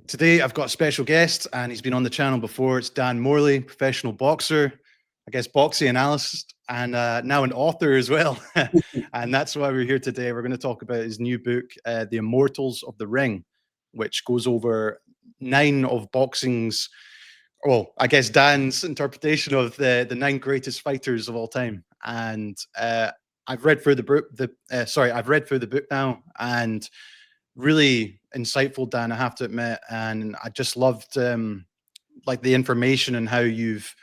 Today I've got a special guest, and he's been on the channel before. It's Dan Morley, professional boxer, I guess boxing analyst, and now an author as well. And that's why we're here today. We're going to talk about his new book, The Immortals of the Ring, which goes over 9 of boxing's, well, I guess Dan's interpretation of the 9 greatest fighters of all time. And I've read through the book. I've read through the book now, and really insightful, Dan, I have to admit. And I just loved like the information and how you've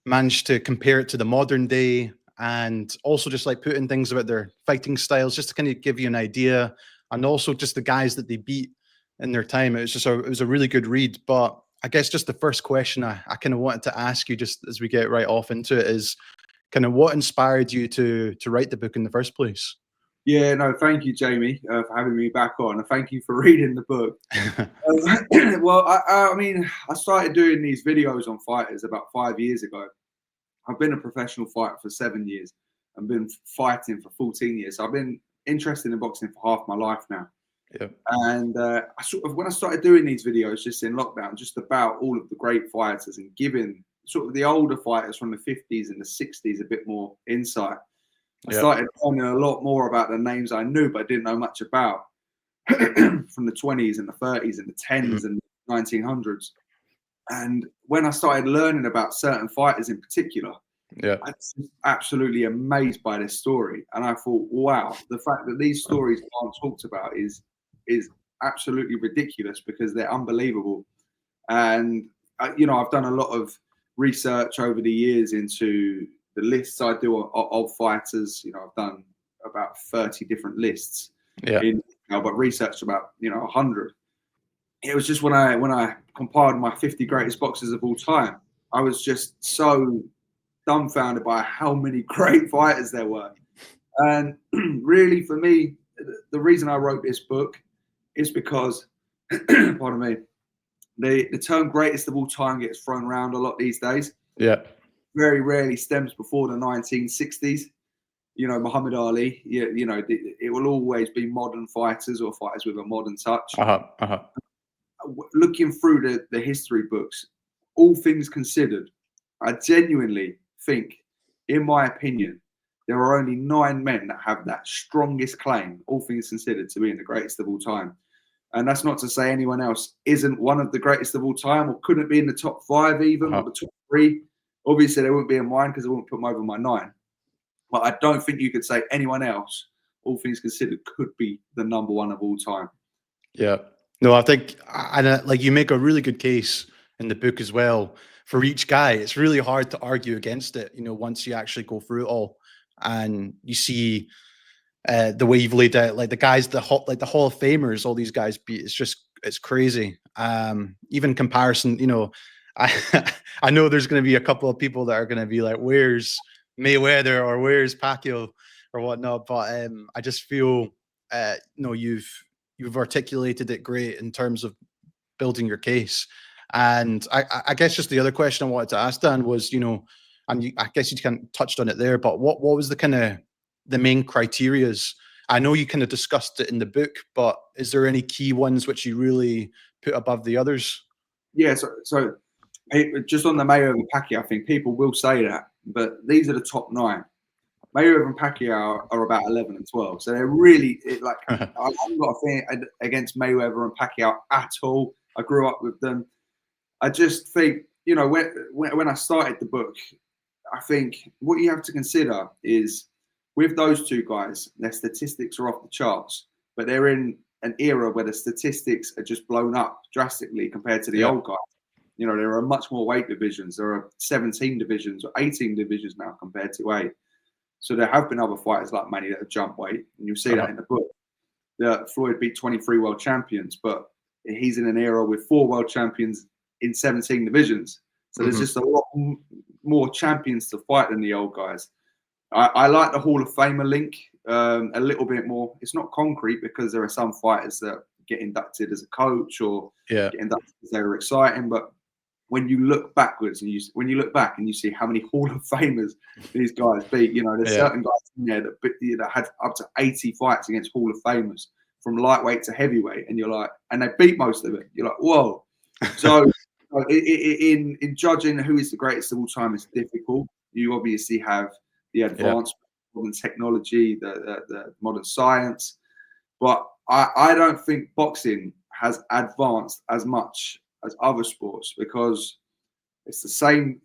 managed to compare it to the modern day, and also just like putting things about their fighting styles, just to kind of give you an idea, and also just the guys that they beat in their time. It was a really good read. But I guess just the first question I kind of wanted to ask you, just as we get right off into it, is kind of what inspired you to write the book in the first place? Yeah, no, thank you, Jamie, for having me back on, and thank you for reading the book. Well, I mean, I started doing these videos on fighters about 5 years ago. I've been a professional fighter for 7 years and been fighting for 14 years. So I've been interested in boxing for half my life now. Yeah. And when I started doing these videos just in lockdown, just about all of the great fighters and giving sort of the older fighters from the 50s and the 60s a bit more insight, I started learning a lot more about the names I knew but didn't know much about from the 20s and the 30s and the 10s and 1900s. And when I started learning about certain fighters in particular, I was absolutely amazed by this story. And I thought, wow, the fact that these stories aren't talked about is absolutely ridiculous, because they're unbelievable. And you know, I've done a lot of research over the years into the lists I do of fighters. You know, I've done about 30 different lists, but researched about 100. It was just when I compiled my 50 greatest boxers of all time, I was just so dumbfounded by how many great fighters there were. And really, for me, the reason I wrote this book is because, pardon me, the term greatest of all time gets thrown around a lot these days. Yeah. Very rarely stems before the 1960s. You know, Muhammad Ali, you know, it will always be modern fighters or fighters with a modern touch. Looking through the history books, all things considered, I genuinely think, in my opinion, there are only 9 men that have that strongest claim, all things considered, to being the greatest of all time. And that's not to say anyone else isn't one of the greatest of all time, or couldn't be in the top 5 even, or the top 3. Obviously, they wouldn't be in mine because I wouldn't put them over my 9. But I don't think you could say anyone else, all things considered, could be the number 1 of all time. Yeah. No, I think, and like you make a really good case in the book as well for each guy. It's really hard to argue against it, you know, once you actually go through it all and you see the way you've laid out, like the guys, the Hall of Famers, all these guys beat. It's crazy. Even comparison, you know, I know there's going to be a couple of people that are going to be like, where's Mayweather or where's Pacquiao or whatnot, but I just feel you know, you've articulated it great in terms of building your case. And I guess just the other question I wanted to ask, Dan, was, you know, and I guess you kind of touched on it there, but what was the kind of the main criterias? I know you kind of discussed it in the book, but is there any key ones which you really put above the others? Yeah, so just on the Mayweather Pacquiao, I think people will say that, but these are the top 9. Mayweather and Pacquiao are about 11 and 12, so they're really like I haven't got a thing against Mayweather and Pacquiao at all. I grew up with them. I just think, you know, when I started the book, I think what you have to consider is, with those 2 guys, their statistics are off the charts, but they're in an era where the statistics are just blown up drastically compared to the old guys. You know, there are much more weight divisions. There are 17 divisions or 18 divisions now compared to 8. So there have been other fighters like Manny that have jumped weight, and you'll see that in the book. Floyd beat 23 world champions, but he's in an era with 4 world champions in 17 divisions. So there's just a lot more champions to fight than the old guys. I like the Hall of Famer link a little bit more. It's not concrete, because there are some fighters that get inducted as a coach or get inducted because they were exciting. But when you look backwards and when you look back and you see how many Hall of Famers these guys beat, you know, there's certain guys in there that had up to 80 fights against Hall of Famers from lightweight to heavyweight, and you're like, and they beat most of it. You're like, whoa. So in judging who is the greatest of all time is difficult. You obviously have the advanced modern technology, the modern science, but I don't think boxing has advanced as much as other sports, because it's the same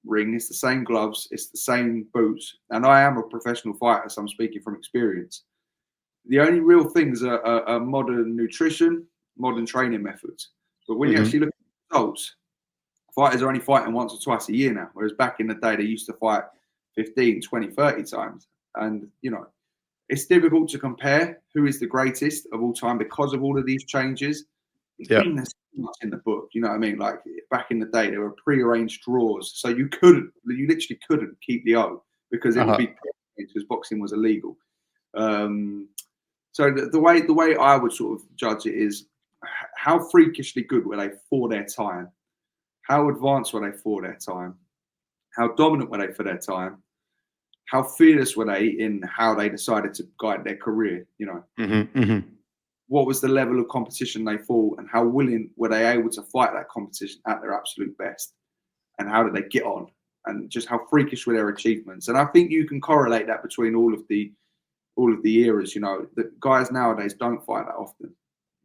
ring, it's the same gloves, it's the same boots, and I am a professional fighter, so I'm speaking from experience. The only real things are modern nutrition, modern training methods. But when you actually look at the results, fighters are only fighting once or twice a year now, whereas back in the day, they used to fight 15, 20, 30 times. And, you know, it's difficult to compare who is the greatest of all time because of all of these changes. Yeah. There's so much in the book, you know what I mean? Like back in the day, there were pre-arranged draws. So you literally couldn't keep the O, because it would be, because boxing was illegal. So the way I would sort of judge it is, how freakishly good were they for their time? How advanced were they for their time? How dominant were they for their time? How fearless were they in how they decided to guide their career? You know, what was the level of competition they fought, and how willing were they able to fight that competition at their absolute best? And how did they get on? And just how freakish were their achievements? And I think you can correlate that between all of the eras. You know, the guys nowadays don't fight that often.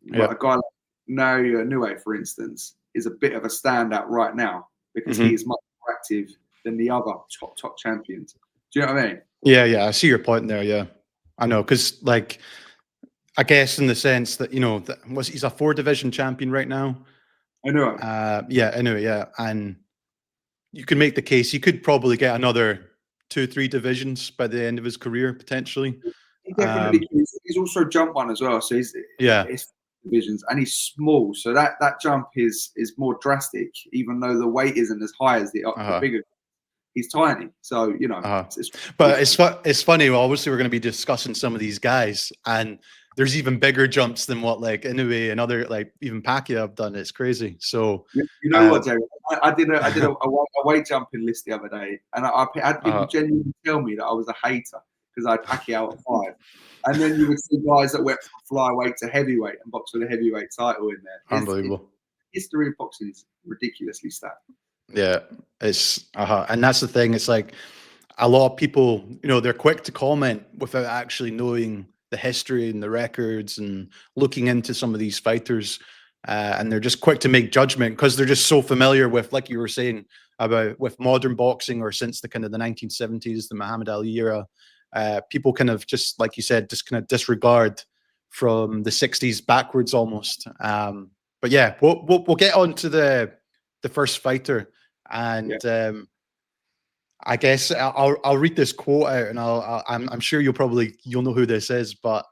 But a guy like Nue, for instance, is a bit of a standout right now, because he is much more active than the other top champions. Do you know what I mean? Yeah, I see your point there. Yeah, I know, because like, I guess in the sense that, you know, he's a 4-division champion right now. I know. Yeah, and you can make the case he could probably get another 2-3 divisions by the end of his career potentially. He definitely he's also jump one as well, so he's divisions, and he's small, so that jump is more drastic, even though the weight isn't as high as the bigger. He's tiny, so you know. But it's funny. Well, obviously, we're going to be discussing some of these guys, and there's even bigger jumps than what like Inoue and other, like even Pacquiao have done. It's crazy. So you know what, Jerry? I did a weight jumping list the other day, and I had people genuinely tell me that I was a hater because I had Pacquiao at 5, and then you would see guys that went from flyweight to heavyweight and boxed with a heavyweight title in there. Unbelievable. History of boxing is ridiculously stacked. Yeah, it's and that's the thing. It's like a lot of people, you know, they're quick to comment without actually knowing the history and the records and looking into some of these fighters, and they're just quick to make judgment because they're just so familiar with, like you were saying about with modern boxing, or since the kind of the 1970s, the Muhammad Ali era. People kind of just, like you said, just kind of disregard from the 60s backwards almost. But yeah, we'll get on to the first fighter, and I guess I'll read this quote out, and I'm sure you'll know who this is, but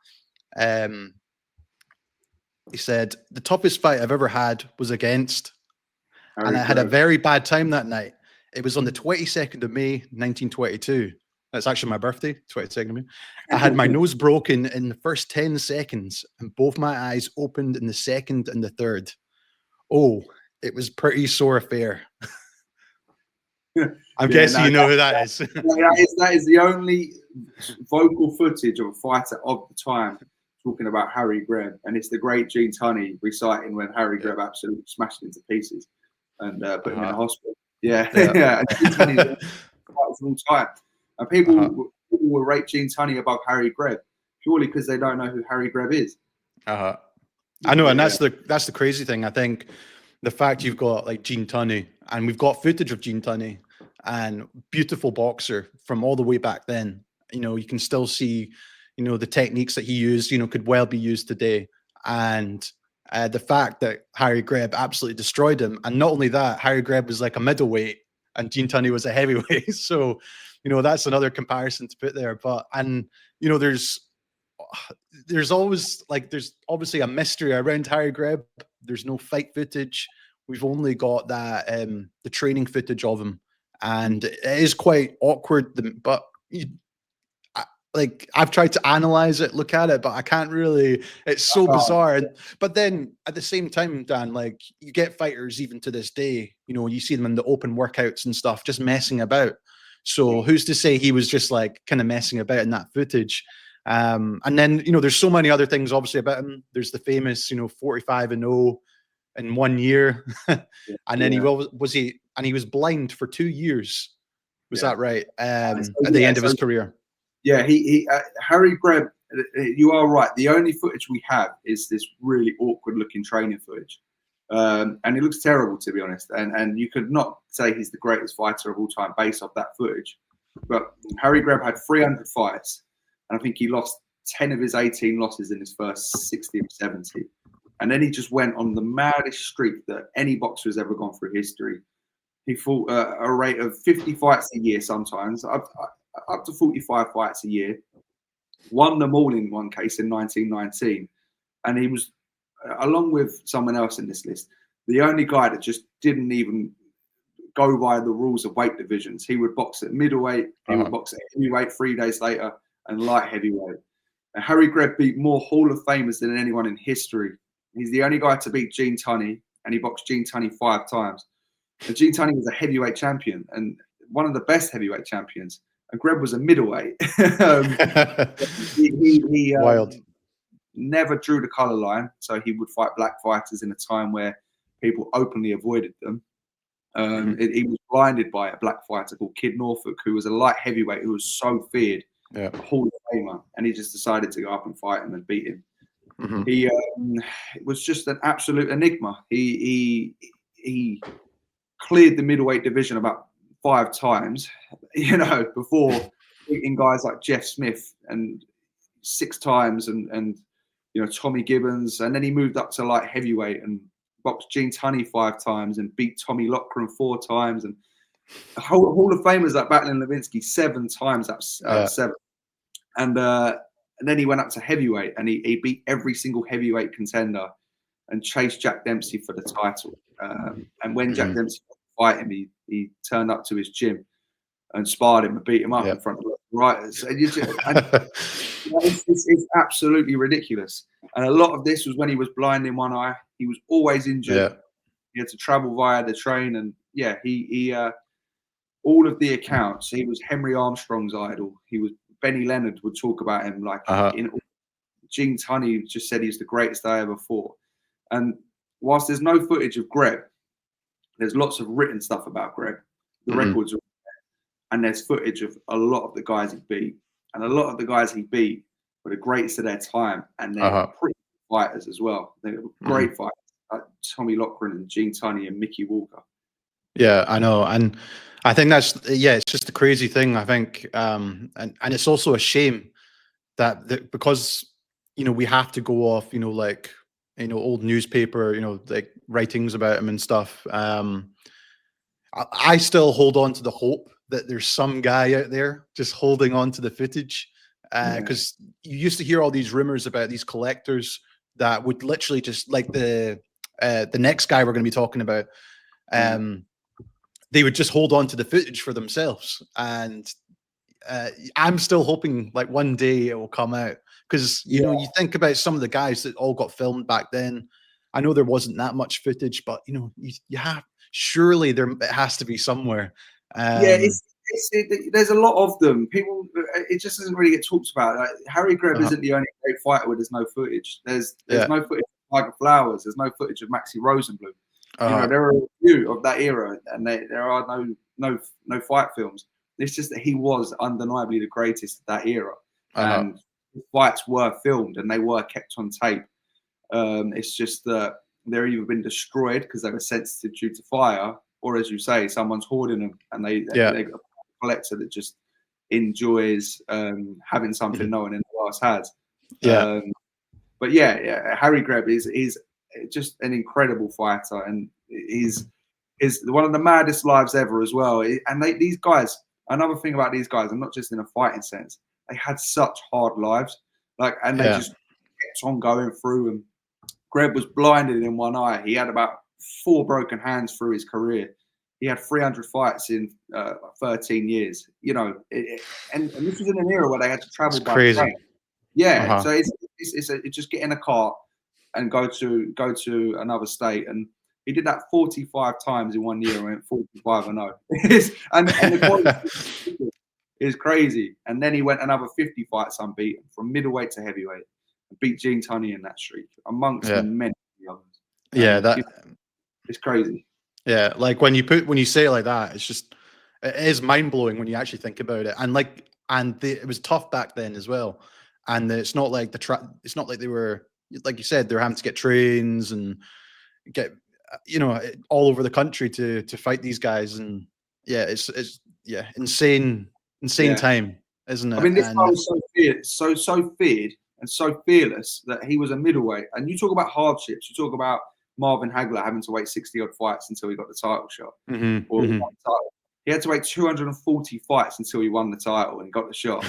he said, "The toughest fight I've ever had was against, and I had a very bad time that night. It was on the 22nd of May, 1922. That's actually my birthday, 22nd of May. I had my nose broken in the first 10 seconds, and both my eyes opened in the second and the third. Oh, it was pretty sore affair." I'm guessing you know who that is. That is the only vocal footage of a fighter of the time talking about Harry Greb, and it's the great Gene Tunney reciting when Harry Greb absolutely smashed into pieces and put him in the hospital. Yeah. And Gene Tunney's of all time, and people will rate Gene Tunney above Harry Greb purely because they don't know who Harry Greb is. I know, and that's the crazy thing. I think the fact you've got like Gene Tunney, and we've got footage of Gene Tunney, and beautiful boxer from all the way back then. You know, you can still see, you know, the techniques that he used, you know, could well be used today. And the fact that Harry Greb absolutely destroyed him. And not only that, Harry Greb was like a middleweight and Gene Tunney was a heavyweight. So, you know, that's another comparison to put there. But, and, you know, there's always like, there's obviously a mystery around Harry Greb. There's no fight footage. We've only got that, the training footage of him. And it is quite awkward, but like I've tried to analyze it, look at it, but I can't really. It's so bizarre. But then at the same time, Dan, like you get fighters even to this day, you know, you see them in the open workouts and stuff, just messing about. So who's to say he was just like kind of messing about in that footage? And then, you know, there's so many other things obviously about him. There's the famous, you know, 45-0 in 1 year. And then he was blind for 2 years. Was that right? At the end of his career. Yeah, Harry Greb, you are right. The only footage we have is this really awkward looking training footage. And it looks terrible, to be honest. And you could not say he's the greatest fighter of all time based off that footage. But Harry Greb had 300 fights, and I think he lost 10 of his 18 losses in his first 60 or 70. And then he just went on the maddest streak that any boxer has ever gone through history. He fought a rate of 50 fights a year sometimes, up to 45 fights a year. Won them all in one case in 1919. And he was, along with someone else in this list, the only guy that just didn't even go by the rules of weight divisions. He would box at middleweight, he would box at heavyweight 3 days later, and light heavyweight. And Harry Greb beat more Hall of Famers than anyone in history. He's the only guy to beat Gene Tunney, and he boxed Gene Tunney 5 times. And Gene Tunney was a heavyweight champion and one of the best heavyweight champions. And Greb was a middleweight. He Wild. Never drew the colour line, so he would fight black fighters in a time where people openly avoided them. He was blinded by a black fighter called Kid Norfolk, who was a light heavyweight who was so feared, a Hall of Famer, and he just decided to go up and fight him and beat him. He was just an absolute enigma. He cleared the middleweight division about 5 times, you know, before beating guys like Jeff Smith and 6 times and you know, Tommy Gibbons, and then he moved up to light heavyweight and boxed Gene Tunney 5 times and beat Tommy Loughran 4 times, and the Hall of Famers like battling Levinsky 7 times. That's 7. And then he went up to heavyweight and he beat every single heavyweight contender and chased Jack Dempsey for the title. And when Jack Dempsey fight him, he turned up to his gym and sparred him and beat him up in front of the writers. And it's absolutely ridiculous. And a lot of this was when he was blind in one eye. He was always injured. He had to travel via the train. And he all of the accounts, he was Henry Armstrong's idol. He was Benny Leonard would talk about him like Gene Tunney just said he's the greatest I ever fought. And whilst there's no footage of Greb, there's lots of written stuff about Greb. The records are there. And there's footage of a lot of the guys he beat. And a lot of the guys he beat were the greatest of their time. And they're pretty good fighters as well. They were great fighters, like Tommy Loughran and Gene Tunney and Mickey Walker. Yeah, I know. And I think that's, it's just the crazy thing, I think. And it's also a shame that because, you know, we have to go off, you know, like, you know, old newspaper, you know, like writings about him and stuff. I still hold on to the hope that there's some guy out there just holding on to the footage. Because you used to hear all these rumors about these collectors that would literally just, like the next guy we're going to be talking about, they would just hold on to the footage for themselves. And I'm still hoping like one day it will come out. Because, you know, you think about some of the guys that all got filmed back then. I know there wasn't that much footage, but, you know, you have, surely it has to be somewhere. There's a lot of them. People, it just doesn't really get talked about. Like, Harry Greb isn't the only great fighter where there's no footage. There's no footage of Tiger Flowers. There's no footage of Maxie Rosenblum. You know, there are a few of that era, and there are no fight films. It's just that he was undeniably the greatest of that era, and his fights were filmed and they were kept on tape. It's just that they're either been destroyed because they were sensitive due to fire, or as you say, someone's hoarding them, and they got a collector that just enjoys having something no one else has. But Harry Greb is just an incredible fighter, and is one of the maddest lives ever as well. And these guys, another thing about these guys, and not just in a fighting sense, they had such hard lives, and they just kept on going through. And Greb was blinded in one eye. He had about 4 broken hands through his career. He had 300 fights in 13 years. You know, and this was in an era where they had to travel by train. So it's just get in a car and go to another state. And he did that 45 times in 1 year and went 45-0. And the quality, It was crazy. And then he went another 50 fights unbeaten from middleweight to heavyweight and beat Gene Tunney in that streak, amongst many others. Yeah, it's crazy. Yeah, like when you say it like that, it is mind blowing when you actually think about it. And it was tough back then as well. And it's not like it's not like they were, like you said, they're having to get trains and get all over the country to fight these guys. And yeah, it's insane time, isn't it? I mean, this guy was so feared and so fearless that he was a middleweight. And you talk about hardships. You talk about Marvin Hagler having to wait 60 odd fights until he got the title shot. Or he won the title. He had to wait 240 fights until he won the title and got the shot.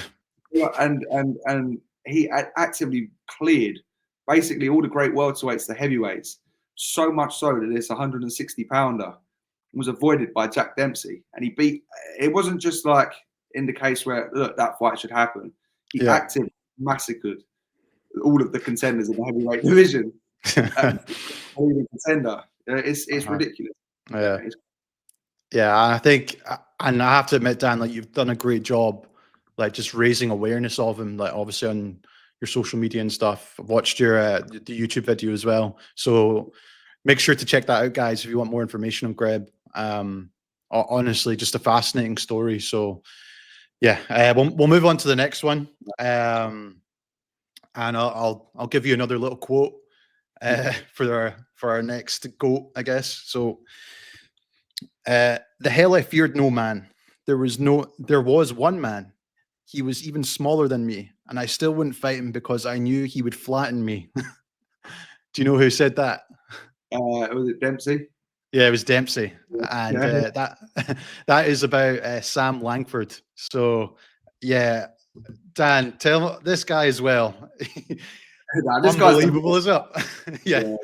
and he actively cleared basically all the great welterweights, the heavyweights, so much so that this 160 pounder was avoided by Jack Dempsey. And he beat, it wasn't just like in the case where, look, that fight should happen. He actively massacred all of the contenders in the heavyweight division. Contender. It's ridiculous. Yeah, I think, and I have to admit, Dan, like you've done a great job, like just raising awareness of him, like obviously on your social media and stuff. I've watched your the YouTube video as well, so make sure to check that out, guys, if you want more information on Greb. Honestly, just a fascinating story. So yeah, we'll move on to the next one, and I'll give you another little quote for our next GOAT, I guess. So. The hell I feared no man. There was one man. He was even smaller than me, and I still wouldn't fight him because I knew he would flatten me. Do you know who said that? Was it Dempsey? Yeah, it was Dempsey, and that is about Sam Langford. So yeah, Dan, tell this guy as well. This unbelievable as well. Yeah,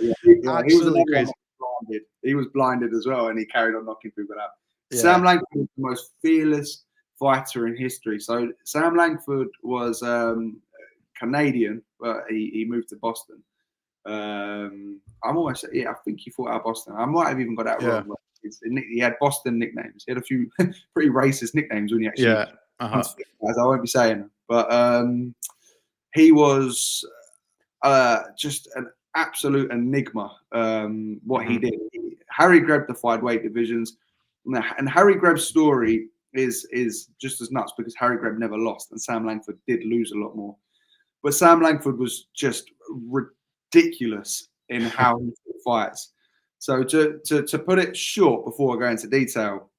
absolutely crazy. He was blinded as well, and he carried on knocking people out. Sam Langford was the most fearless fighter in history. So Sam Langford was Canadian, but he moved to Boston. I think he fought out of Boston. I might have even got that wrong. He had Boston nicknames. He had a few pretty racist nicknames when he actually. As I won't be saying them, but he was just an absolute enigma. What he did. Harry Greb defied weight divisions, and Harry Greb's story is just as nuts because Harry Greb never lost, and Sam Langford did lose a lot more. But Sam Langford was just ridiculous in how he fights. So to put it short, before I go into detail,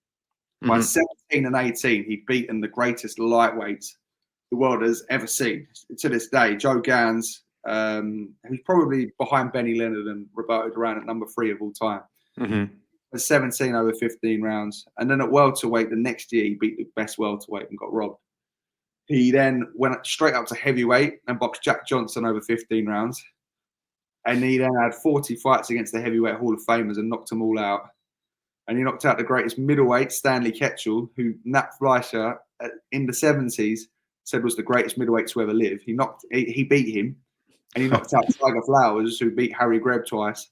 by 17 and 18, he'd beaten the greatest lightweights the world has ever seen to this day. Joe Gans, who's probably behind Benny Leonard and Roberto Duran at number 3 of all time. At 17 over 15 rounds. And then at welterweight the next year, he beat the best welterweight and got robbed. He then went straight up to heavyweight and boxed Jack Johnson over 15 rounds. And he then had 40 fights against the heavyweight Hall of Famers and knocked them all out. And he knocked out the greatest middleweight, Stanley Ketchel, who Nat Fleischer in the 70s said was the greatest middleweight to ever live. He beat him. And he knocked out Tiger Flowers, who beat Harry Greb twice.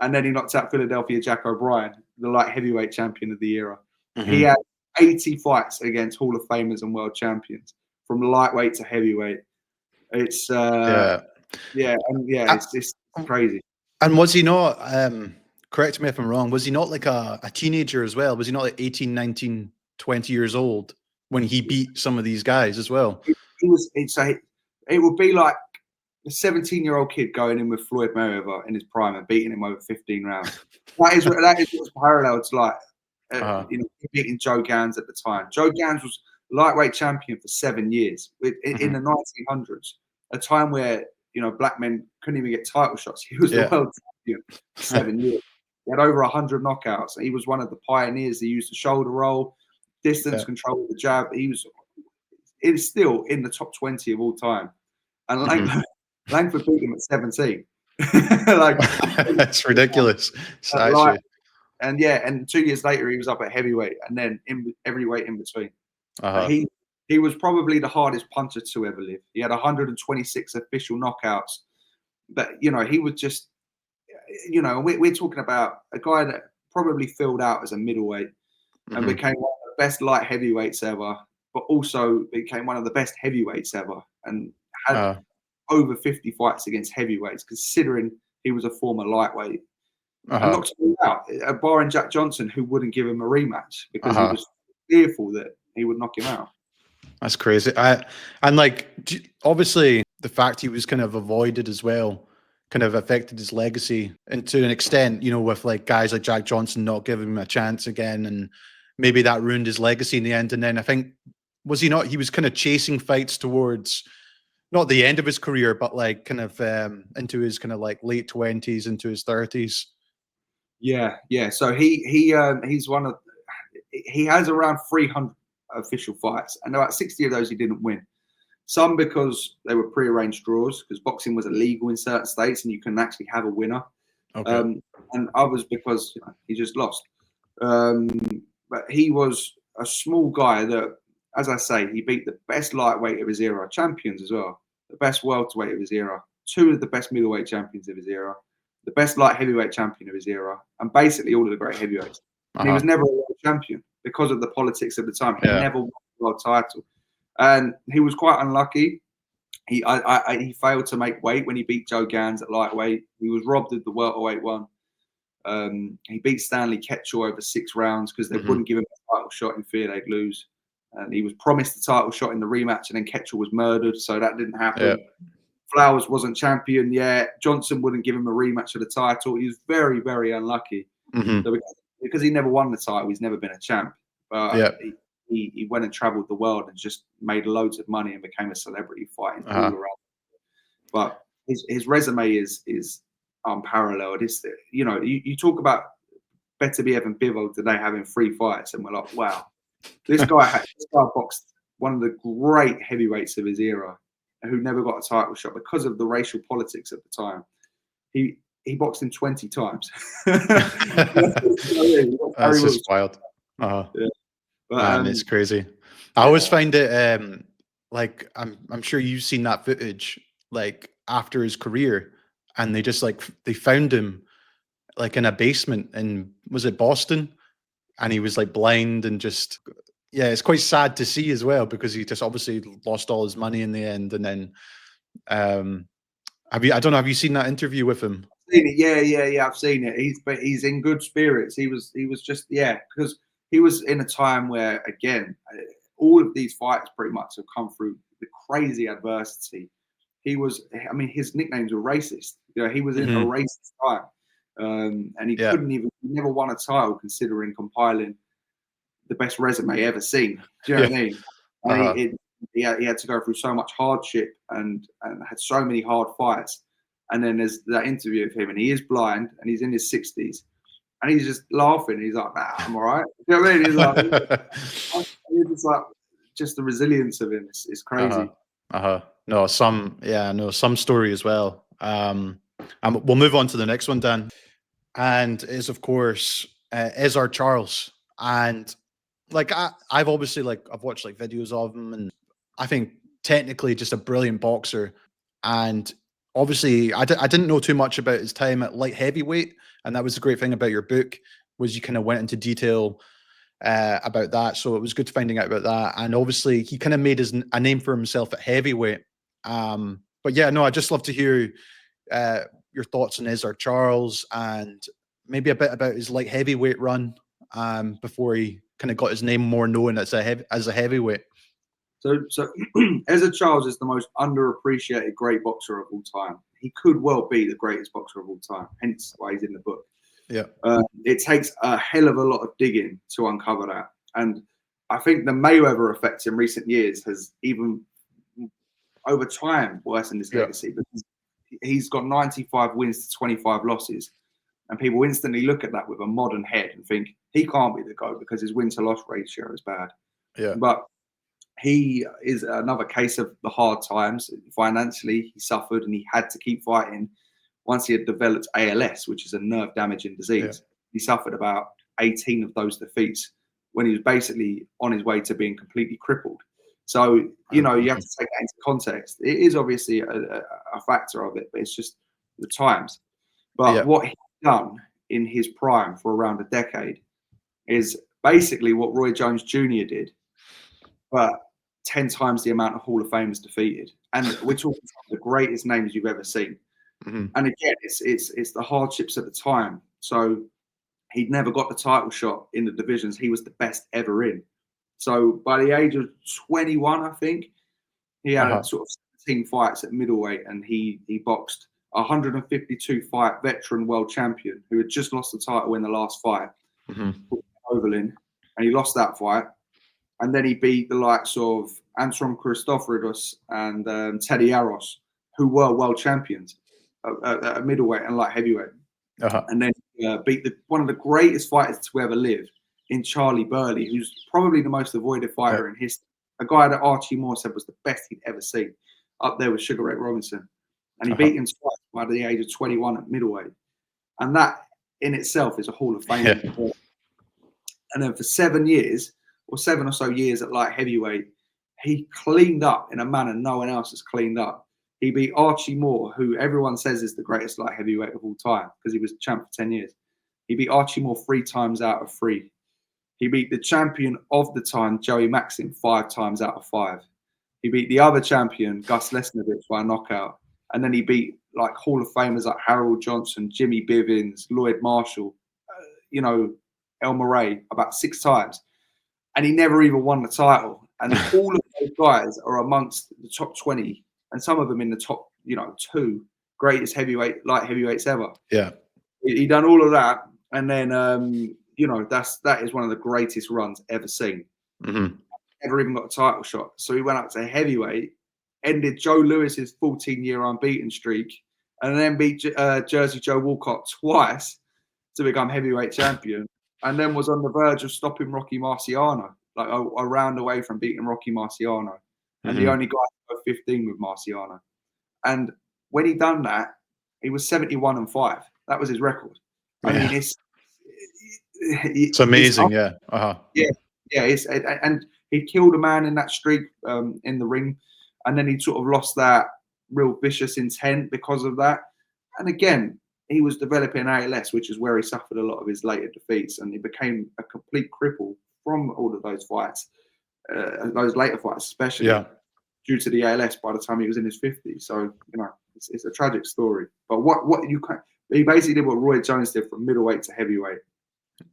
And then he knocked out Philadelphia Jack O'Brien, the light heavyweight champion of the era. He had 80 fights against Hall of Famers and world champions, from lightweight to heavyweight. It's it's crazy. And was he not, correct me if I'm wrong, was he not like a teenager as well? Was he not like 18, 19, 20 years old when he beat some of these guys as well? It would be like a 17-year-old kid going in with Floyd Mayweather in his prime and beating him over 15 rounds. that is what's parallel to like beating Joe Gans at the time. Joe Gans was lightweight champion for 7 years in the 1900s, a time where black men couldn't even get title shots. He was the world champion for 7 years. He had over 100 knockouts. He was one of the pioneers. He used the shoulder roll, distance control with the jab. He is still in the top 20 of all time. And Langford beat him at 17. That's ridiculous. And 2 years later he was up at heavyweight, and then every weight in between. He was probably the hardest puncher to ever live. He had 126 official knockouts. But he was just, we're talking about a guy that probably filled out as a middleweight and became one of the best light heavyweights ever. but also became one of the best heavyweights ever, and had over 50 fights against heavyweights, considering he was a former lightweight. And knocked him out, barring Jack Johnson, who wouldn't give him a rematch because he was fearful that he would knock him out. That's crazy. And like, obviously the fact he was kind of avoided as well kind of affected his legacy, and to an extent, you know, with like guys like Jack Johnson not giving him a chance again, and maybe that ruined his legacy in the end. And then I think, was he not, he was kind of chasing fights towards not the end of his career, but like kind of into his kind of like late 20s, into his 30s. Yeah. So he's one of, he has around 300 official fights, and about 60 of those he didn't win. Some because they were pre-arranged draws, because boxing was illegal in certain states and you can actually have a winner. And others because he just lost. But he was a small guy that, as I say, he beat the best lightweight of his era, champions as well, the best welterweight of his era, two of the best middleweight champions of his era, the best light heavyweight champion of his era, and basically all of the great heavyweights. And he was never a world champion because of the politics of the time. He never won a world title. And he was quite unlucky. He failed to make weight when he beat Joe Gans at lightweight. He was robbed of the welterweight one. He beat Stanley Ketchel over 6 rounds because they wouldn't give him a title shot in fear they'd lose. And he was promised the title shot in the rematch, and then Ketchel was murdered, so that didn't happen. Flowers wasn't champion yet. Johnson wouldn't give him a rematch of the title. He was very, very unlucky. So because he never won the title, he's never been a champ. But he went and traveled the world and just made loads of money and became a celebrity fighting all around. But his resume is unparalleled. It's, you know, you talk about Beterbiev and Bivol today having 3 fights, and we're like, wow, this guy boxed one of the great heavyweights of his era, who never got a title shot because of the racial politics at the time. He boxed him 20 times. That's just wild. Man, it's crazy. I always find it like, I'm sure you've seen that footage like after his career, and they just like, they found him like in a basement in, was it Boston? And he was like blind and just, yeah, it's quite sad to see as well, because he just obviously lost all his money in the end. And then I don't know, have you seen that interview with him? Seen it. Yeah, I've seen it. He's in good spirits. He was just, because he was in a time where, again, all of these fights pretty much have come through the crazy adversity. He was, I mean, his nicknames were racist. You know, he was in a racist time, and he couldn't even, he never won a title, considering compiling the best resume ever seen. Do you know what I mean? He had to go through so much hardship and had so many hard fights. And then there's that interview of him, and he is blind, and he's in his 60s, and he's just laughing. He's like, "Nah, I'm all right." You know what I mean? He's like, it's like just the resilience of him is crazy. No, some story as well. And we'll move on to the next one, Dan, and is of course Ezzard Charles. And like I've obviously I've watched like videos of him, and I think technically just a brilliant boxer. And obviously I didn't know too much about his time at light heavyweight, and that was the great thing about your book, was you kind of went into detail about that. So it was good finding out about that. And obviously he kind of made a name for himself at heavyweight. But yeah, no, I'd just love to hear your thoughts on Ezzard Charles, and maybe a bit about his light heavyweight run before he kind of got his name more known as a heavyweight. So Ezzard Charles is the most underappreciated great boxer of all time. He could well be the greatest boxer of all time, hence why he's in the book. Yeah. It takes a hell of a lot of digging to uncover that. And I think the Mayweather effect in recent years has even, over time, worsened his legacy, because he's got 95 wins to 25 losses. And people instantly look at that with a modern head and think he can't be the GOAT because his win-to-loss ratio is bad. Yeah. But he is another case of the hard times. Financially, he suffered, and he had to keep fighting. Once he had developed ALS, which is a nerve-damaging disease, he suffered about 18 of those defeats when he was basically on his way to being completely crippled. So, you know, you have to take that into context. It is obviously a factor of it, but it's just the times. But what he's done in his prime for around a decade is basically what Roy Jones Jr. did, but 10 times the amount of Hall of Famers defeated. And we're talking about the greatest names you've ever seen. And again, it's the hardships at the time. So he'd never got the title shot in the divisions he was the best ever in. So by the age of 21, I think, he had sort of 17 fights at middleweight, and he boxed a 152 fight veteran world champion who had just lost the title in the last fight, Overlin, and he lost that fight. And then he beat the likes of Armstrong Christoforidis and Teddy Aros, who were world champions at middleweight and light heavyweight. And then beat one of the greatest fighters to ever live in Charlie Burley, who's probably the most avoided fighter in history. A guy that Archie Moore said was the best he'd ever seen, up there with Sugar Ray Robinson. And he beat him twice by the age of 21 at middleweight. And that in itself is a Hall of Fame. And then for 7 years, or 7 or so years at light heavyweight, he cleaned up in a manner no one else has cleaned up. He beat Archie Moore, who everyone says is the greatest light heavyweight of all time because he was champ for 10 years. He beat Archie Moore 3 times out of 3. He beat the champion of the time, Joey Maxim, 5 times out of 5. He beat the other champion, Gus Lesnovich, by a knockout. And then he beat like Hall of Famers like Harold Johnson, Jimmy Bivins, Lloyd Marshall, El Murray about 6 times. And he never even won the title. And all of those guys are amongst the top 20, and some of them in the top, 2 greatest light heavyweights ever. Yeah. He done all of that. And then, that is one of the greatest runs ever seen. Never even got a title shot. So he went up to heavyweight, ended Joe Lewis's 14-year unbeaten streak, and then beat Jersey Joe Walcott twice to become heavyweight champion. And then was on the verge of stopping Rocky Marciano, like a round away from beating Rocky Marciano. And the only guy to go 15 with Marciano. And when he done that, he was 71-5. That was his record. I mean, it's amazing, yeah. And he killed a man in that streak in the ring. And then he sort of lost that real vicious intent because of that. And again, he was developing ALS, which is where he suffered a lot of his later defeats, and he became a complete cripple from all of those fights, those later fights, especially due to the ALS by the time he was in his 50s. So, it's a tragic story. But he basically did what Roy Jones did from middleweight to heavyweight,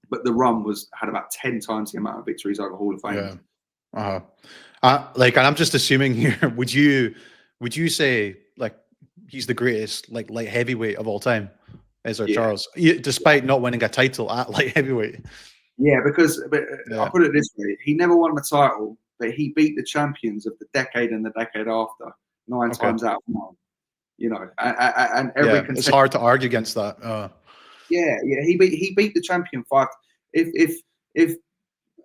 but the run had about 10 times the amount of victories over Hall of Fame. And I'm just assuming here, would you say like he's the greatest like light heavyweight of all time, Ezzard Charles, despite not winning a title at light heavyweight? Yeah, because I'll put it this way: he never won the title, but he beat the champions of the decade and the decade after 9 times out of 9. And every it's hard to argue against that. He beat the champion 5. If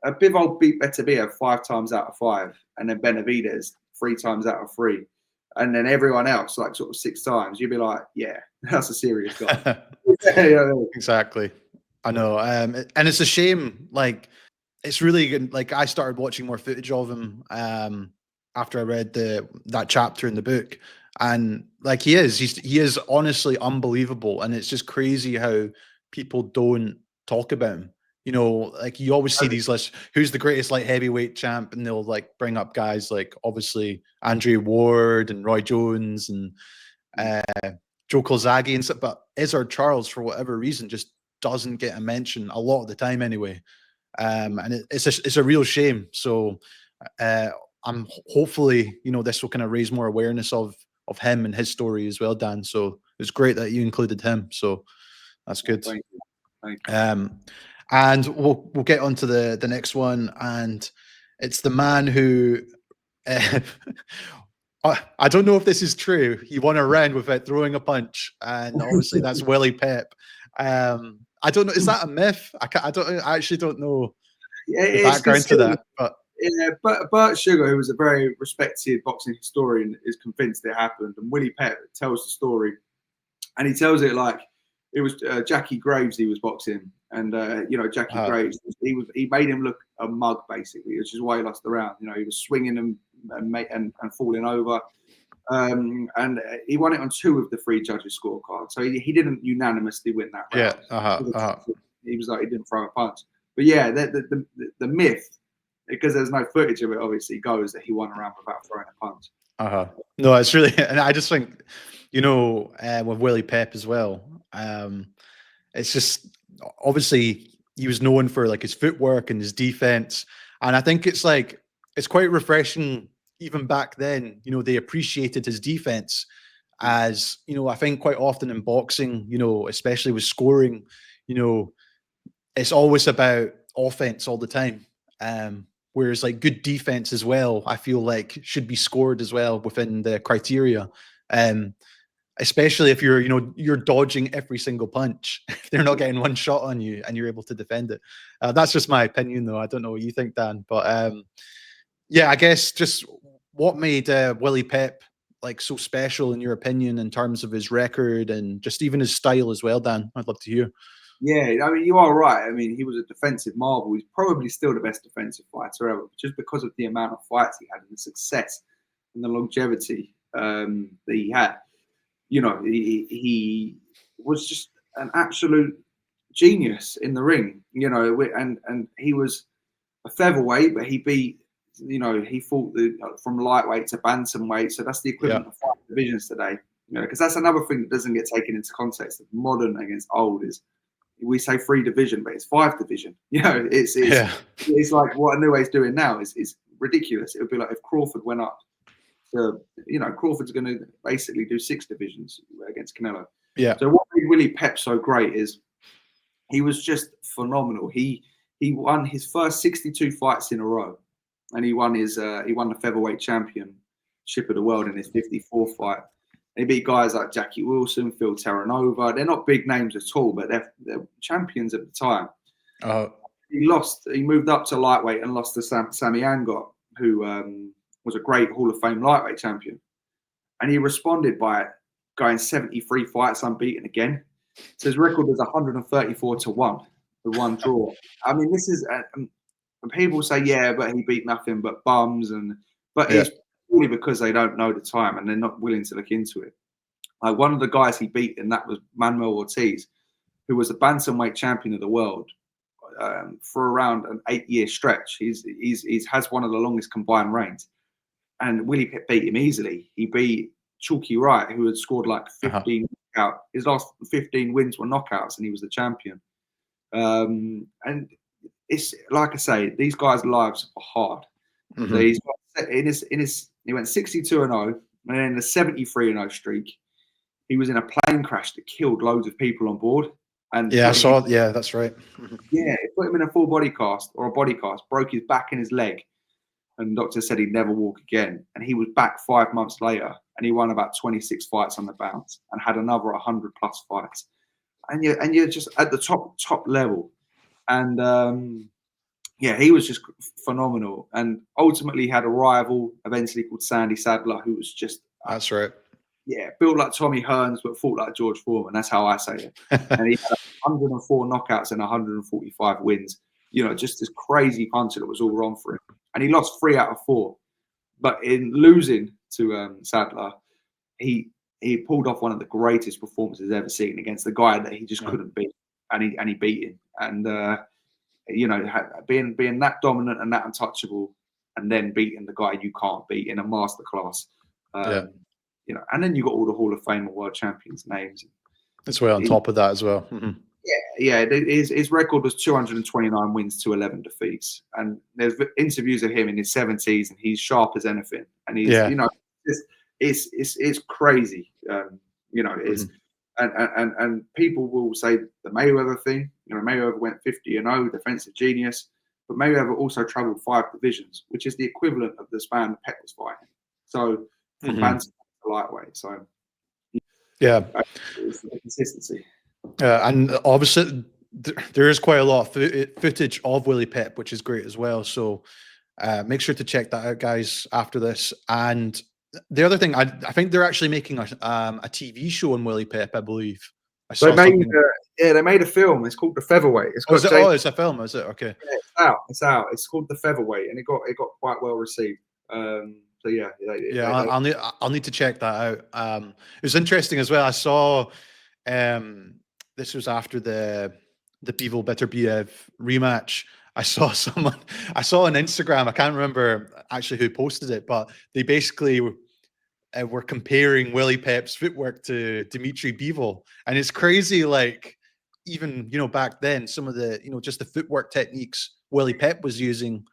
Bivol beat Beterbiev 5 times out of 5, and then Benavidez 3 times out of 3, and then everyone else like sort of 6 times, you'd be like, yeah, that's a serious guy. Exactly. I know. And it's a shame. Like, it's really good. Like, I started watching more footage of him after I read that chapter in the book, and like he is honestly unbelievable. And it's just crazy how people don't talk about him. Like you always see these lists, who's the greatest light heavyweight champ, and they'll like bring up guys like obviously Andre Ward and Roy Jones and Joe Kolzagi and stuff, but Ezzard Charles, for whatever reason, just doesn't get a mention a lot of the time anyway. And it's a real shame. So I'm hopefully, this will kind of raise more awareness of him and his story as well, Dan. So it's great that you included him. So that's good. Thank you. And we'll get on to the next one, and it's the man who I don't know if this is true. He won a round without throwing a punch, and obviously that's Wille Pep. I don't know. Is that a myth? I actually don't know the background to that. But Bert Sugar, who was a very respected boxing historian, is convinced it happened. And Wille Pep tells the story, and he tells it like it was Jackie Graves he was boxing. And Jackie Graves, he made him look a mug basically, which is why he lost the round. He was swinging and falling over, and he won it on 2 of the 3 judges' scorecards. So he didn't unanimously win that round. He was like he didn't throw a punch. But yeah, the myth because there's no footage of it, obviously, goes that he won a round without throwing a punch. No, it's really, and I just think, with Wille Pep as well, it's just obviously he was known for like his footwork and his defense, and I think it's quite refreshing. Even back then, they appreciated his defense, as I think quite often in boxing, especially with scoring, it's always about offense all the time. Whereas like good defense as well, I feel like should be scored as well within the criteria. Especially if you're dodging every single punch. If they're not getting one shot on you and you're able to defend it. That's just my opinion, though. I don't know what you think, Dan. But yeah, I guess just what made Wille Pep like so special in your opinion in terms of his record and just even his style as well, Dan? I'd love to hear. Yeah, I mean, you are right. I mean, he was a defensive marvel. He's probably still the best defensive fighter ever, just because of the amount of fights he had and the success and the longevity that he had. He was just an absolute genius in the ring, and he was a featherweight, but he beat, he fought from lightweight to bantamweight. So that's the equivalent of 5 divisions today, because that's another thing that doesn't get taken into context of modern against old is we say 3 division, but it's 5 division. It's like what Inoue's doing now is ridiculous. It would be like if Crawford went up. So, Crawford's going to basically do 6 divisions against Canelo. Yeah. So what made Wille Pep so great is he was just phenomenal. He won his first 62 fights in a row, and he won the featherweight championship of the world in his 54th fight. He beat guys like Jackie Wilson, Phil Terranova. They're not big names at all, but they're champions at the time. He moved up to lightweight and lost to Sammy Angot, who was a great Hall of Fame lightweight champion. And he responded by going 73 fights unbeaten again. So his record was 134-1, the one draw. I mean, this is, and people say, yeah, but he beat nothing but bums. But it's purely because they don't know the time and they're not willing to look into it. Like one of the guys he beat, and that was Manuel Ortiz, who was a bantamweight champion of the world for around an 8-year stretch. He's has one of the longest combined reigns. And Wille Pep beat him easily. He beat Chalky Wright, who had scored like 15 knockouts. His last 15 wins were knockouts, and he was the champion. And it's like I say, these guys' lives are hard. So he went 62-0, and then in a 73-0 streak, he was in a plane crash that killed loads of people on board. And I saw. Yeah, that's right. It put him in a full body cast, broke his back and his leg. And the doctor said he'd never walk again. And he was back 5 months later, and he won about 26 fights on the bounce and had another 100+ fights. And you're just at the top level. And he was just phenomenal. And ultimately he had a rival eventually called Sandy Sadler, who was just that's right. Yeah, built like Tommy Hearns, but fought like George Foreman. That's how I say it. And he had 104 knockouts and 145 wins. Just this crazy puncher that was all wrong for him. And he lost 3 out of 4. But in losing to Sadler, he pulled off one of the greatest performances ever seen against the guy that he just couldn't beat. And he beat him. And, being that dominant and that untouchable, and then beating the guy you can't beat in a masterclass. And then you got all the Hall of Fame and world champions names. As well, on top of that as well. His record was 229 wins to 11 defeats, and there's interviews of him in his 70s, and he's sharp as anything. And he's, it's crazy. And people will say the Mayweather thing. Mayweather went 50-0, defensive genius, but Mayweather also travelled 5 divisions, which is the equivalent of the span that Pep was fighting. So from bantam to lightweight. So it's the consistency. And obviously, there is quite a lot of footage of Wille Pep, which is great as well. So make sure to check that out, guys, after this. And the other thing, I think they're actually making a TV show on Wille Pep, I believe. They made a film. It's called The Featherweight. It's a film, is it? Okay. Yeah, it's out. It's called The Featherweight, and it got quite well received. I'll need to check that out. It was interesting as well. I saw this was after the Bivol Beterbiev rematch, I saw someone, I saw on Instagram, I can't remember actually who posted it, but they basically were comparing Wille Pep's footwork to Dimitri Bivol. And it's crazy, like, even, you know, back then, some of the, you know, just the footwork techniques Wille Pep was using,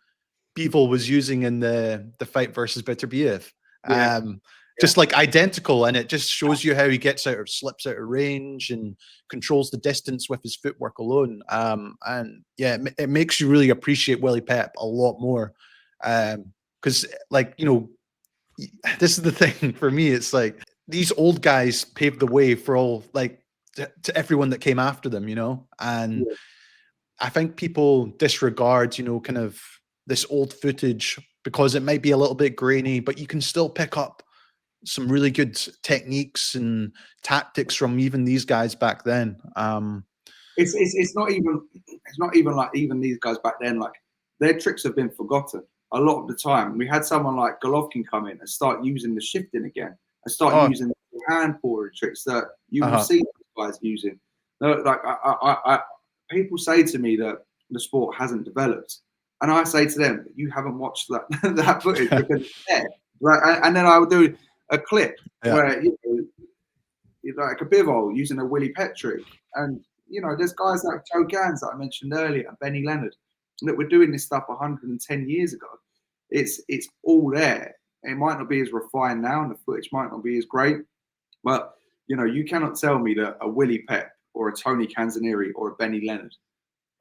Bivol was using in the fight versus Beterbiev. Yeah. Just like identical, and it just shows you how he gets out or slips out of range and controls the distance with his footwork alone. And yeah, it makes you really appreciate Wille Pep a lot more. Because like, you know, this is the thing for me. It's like these old guys paved the way for all, like, to everyone that came after them, you know. And Yeah. I think people disregard, you know, kind of this old footage because it might be a little bit grainy, but you can still pick up some really good techniques and tactics from even these guys back then. It's not even like even these guys back then, like their tricks have been forgotten a lot of the time. We had someone like Golovkin come in and start using the shifting again and start using the hand pouring tricks that you will see these guys using. Like people say to me that the sport hasn't developed, and I say to them, you haven't watched that that footage because it's there. Right? And then I will do a clip where you know, like a Bivol using a Wille Pep trick, and you know, there's guys like Joe Gans that I mentioned earlier, and Benny Leonard, that were doing this stuff 110 years ago. It's all there. It might not be as refined now, and the footage might not be as great, but you know, you cannot tell me that a Wille Pep or a Tony Canzonieri or a Benny Leonard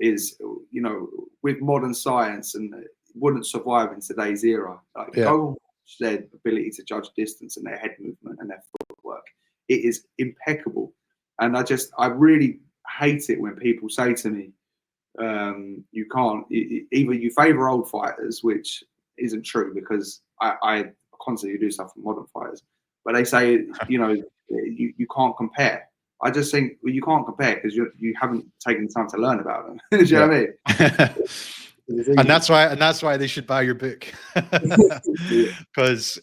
is, you know, with modern science and wouldn't survive in today's era. Like, go and watch their ability to judge distance and their head movement and their footwork. It is impeccable. And I really hate it when people say to me, you can't, either you favor old fighters, which isn't true because I constantly do stuff with modern fighters, but they say, you know, you can't compare. I just think, well, you can't compare because you haven't taken the time to learn about them. Do you know what I mean? And that's why they should buy your book. Because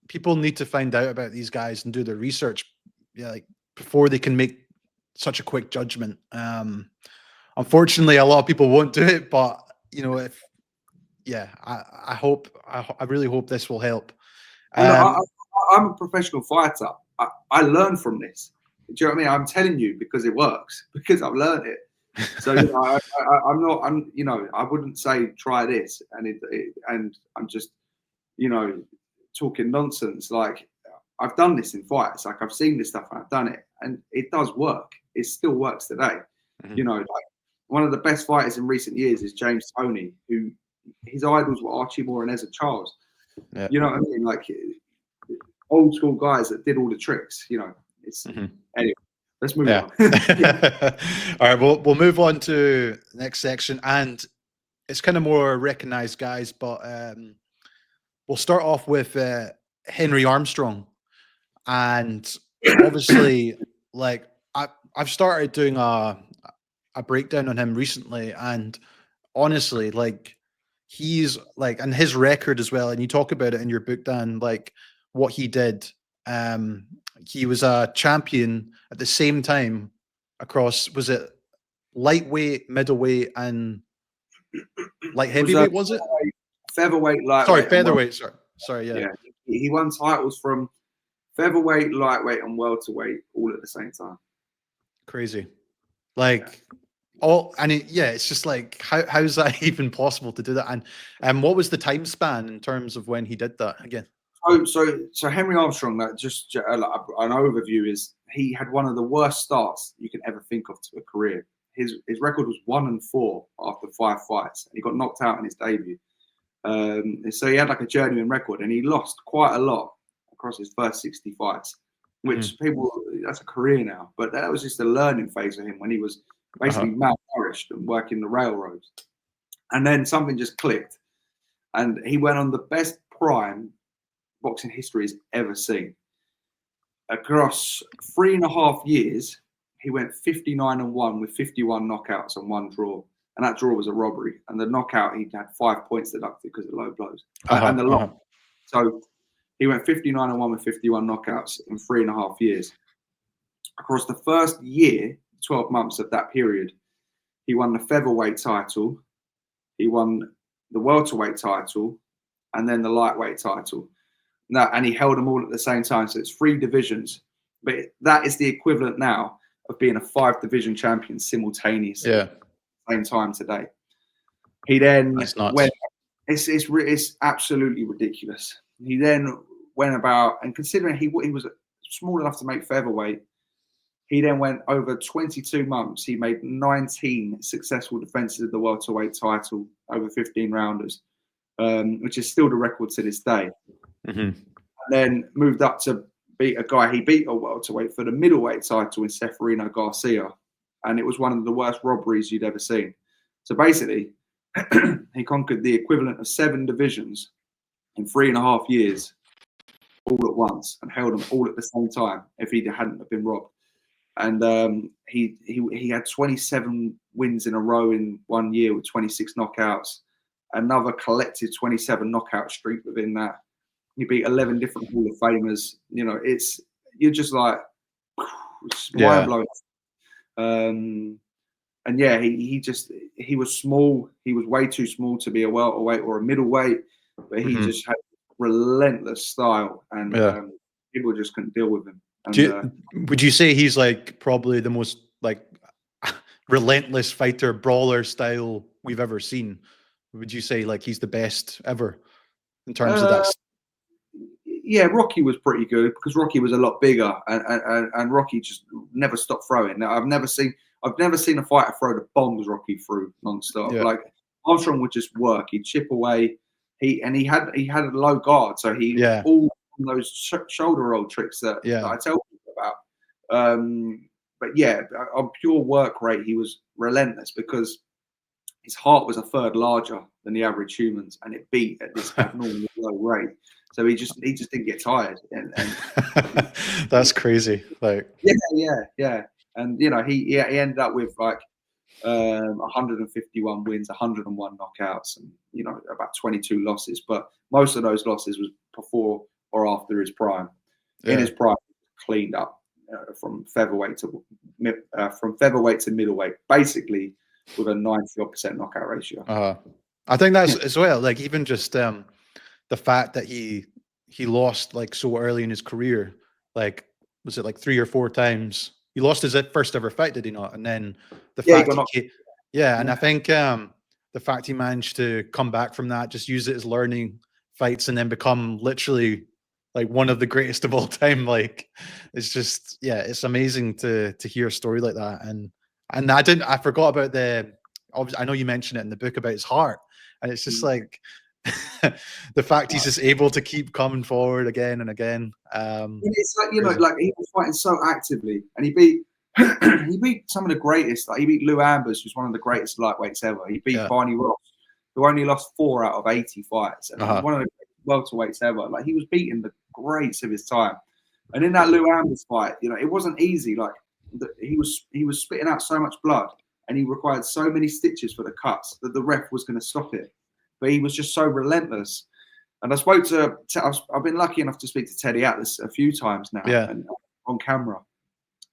people need to find out about these guys and do their research, like, before they can make such a quick judgment. Unfortunately, a lot of people won't do it, but you know, I really hope this will help. I'm a professional fighter. I learn from this. Do you know what I mean? I'm telling you because it works, because I've learned it. So you know, you know, I wouldn't say try this and I'm just, you know, talking nonsense. Like, I've done this in fights. Like, I've seen this stuff and I've done it, and it does work. It still works today. You know, like, one of the best fighters in recent years is James Toney, who his idols were Archie Moore and Ezzard Charles. You know what I mean? Like, old school guys that did all the tricks. You know, it's anyway. Let's move on. All right, we'll move on to the next section, and it's kind of more recognized guys, but we'll start off with Henry Armstrong, and obviously, like, I've started doing a breakdown on him recently, and honestly, like, he's like, and his record as well, and you talk about it in your book, Dan, like what he did. He was a champion at the same time across, was it lightweight, middleweight, and light heavyweight, was it? Featherweight, lightweight. Sorry, featherweight. Sorry, yeah. He won titles from featherweight, lightweight, and welterweight all at the same time. Crazy. Like, it's just like, how is that even possible to do that? And what was the time span in terms of when he did that again? So Henry Armstrong, just an overview, is he had one of the worst starts you can ever think of to a career. His record was 1-4 after 5 fights. He got knocked out in his debut. So he had like a journeyman record, and he lost quite a lot across his first 60 fights, which that's a career now. But that was just a learning phase for him when he was basically malnourished and working the railroads. And then something just clicked, and he went on the best prime boxing history has ever seen. Across 3.5 years, he went 59-1 with 51 knockouts and 1 draw. And that draw was a robbery. And the knockout, he had 5 points deducted because of low blows. And the loss. So he went 59-1 with 51 knockouts in 3.5 years. Across the first year, 12 months of that period, he won the featherweight title, he won the welterweight title, and then the lightweight title. And he held them all at the same time. So it's 3 divisions. But that is the equivalent now of being a 5-division champion simultaneously at the same time today. He then went, it's absolutely ridiculous. He then went about, and considering he was small enough to make featherweight, he then went over 22 months. He made 19 successful defenses of the welterweight title over 15 rounders, which is still the record to this day. Mm-hmm. And then moved up to beat a guy he beat a welterweight for the middleweight title in Seferino Garcia. And it was one of the worst robberies you'd ever seen. So basically, he conquered the equivalent of 7 divisions in 3.5 years, all at once, and held them all at the same time if he hadn't have been robbed. And he had 27 wins in a row in 1 year with 26 knockouts, another collective 27 knockout streak within that. He beat 11 different Hall of Famers. You know, you're just like, it's mind blowing. And yeah, he was small. He was way too small to be a welterweight or a middleweight, but he just had relentless style, and people just couldn't deal with him. And, would you say he's like probably the most like relentless fighter, brawler style we've ever seen? Would you say like he's the best ever in terms of that? Yeah, Rocky was pretty good because Rocky was a lot bigger, and Rocky just never stopped throwing. Now, I've never seen a fighter throw the bombs Rocky threw nonstop. Yeah. Like Armstrong would just work. He'd chip away. He had a low guard, so all those shoulder roll tricks that I tell people about. But yeah, on pure work rate, he was relentless because his heart was a third larger than the average humans, and it beat at this abnormally low rate. So he just didn't get tired. And that's crazy. Like yeah. And you know, he ended up with like 151 wins, 101 knockouts, and you know, about 22 losses. But most of those losses was before or after his prime. In his prime, cleaned up from featherweight to middleweight, basically with a 90% knockout ratio. I think that's as well. Like even just the fact that he lost like so early in his career, like was it like 3 or 4 times? He lost his first ever fight, did he not? And then the fact and I think the fact he managed to come back from that, just use it as learning fights, and then become literally like one of the greatest of all time. Like it's just it's amazing to hear a story like that. And I forgot about I know you mentioned it in the book about his heart, and it's just like the fact he's just able to keep coming forward again and again. It's like, you know, like he was fighting so actively, and he beat some of the greatest. Like he beat Lou Ambers, who's one of the greatest lightweights ever. He beat Barney Ross, who only lost 4 out of 80 fights, and one of the welterweights ever. Like he was beating the greats of his time. And in that Lou Ambers fight, you know, it wasn't easy. Like he was spitting out so much blood, and he required so many stitches for the cuts that the ref was going to stop it. But he was just so relentless. And I've been lucky enough to speak to Teddy Atlas a few times now, and on camera.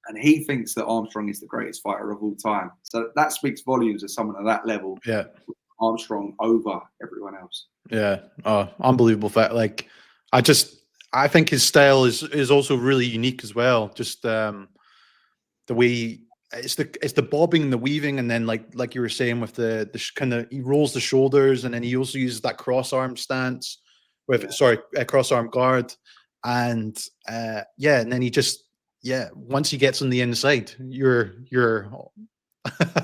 And he thinks that Armstrong is the greatest fighter of all time. So that speaks volumes of someone at that level. Yeah. Armstrong over everyone else. Yeah. Oh, unbelievable fact. Like I think his style is also really unique as well. Just the way it's the bobbing and the weaving, and then like you were saying with the kind of, he rolls the shoulders, and then he also uses that cross arm stance with cross arm guard, and and then he just once he gets on the inside, you're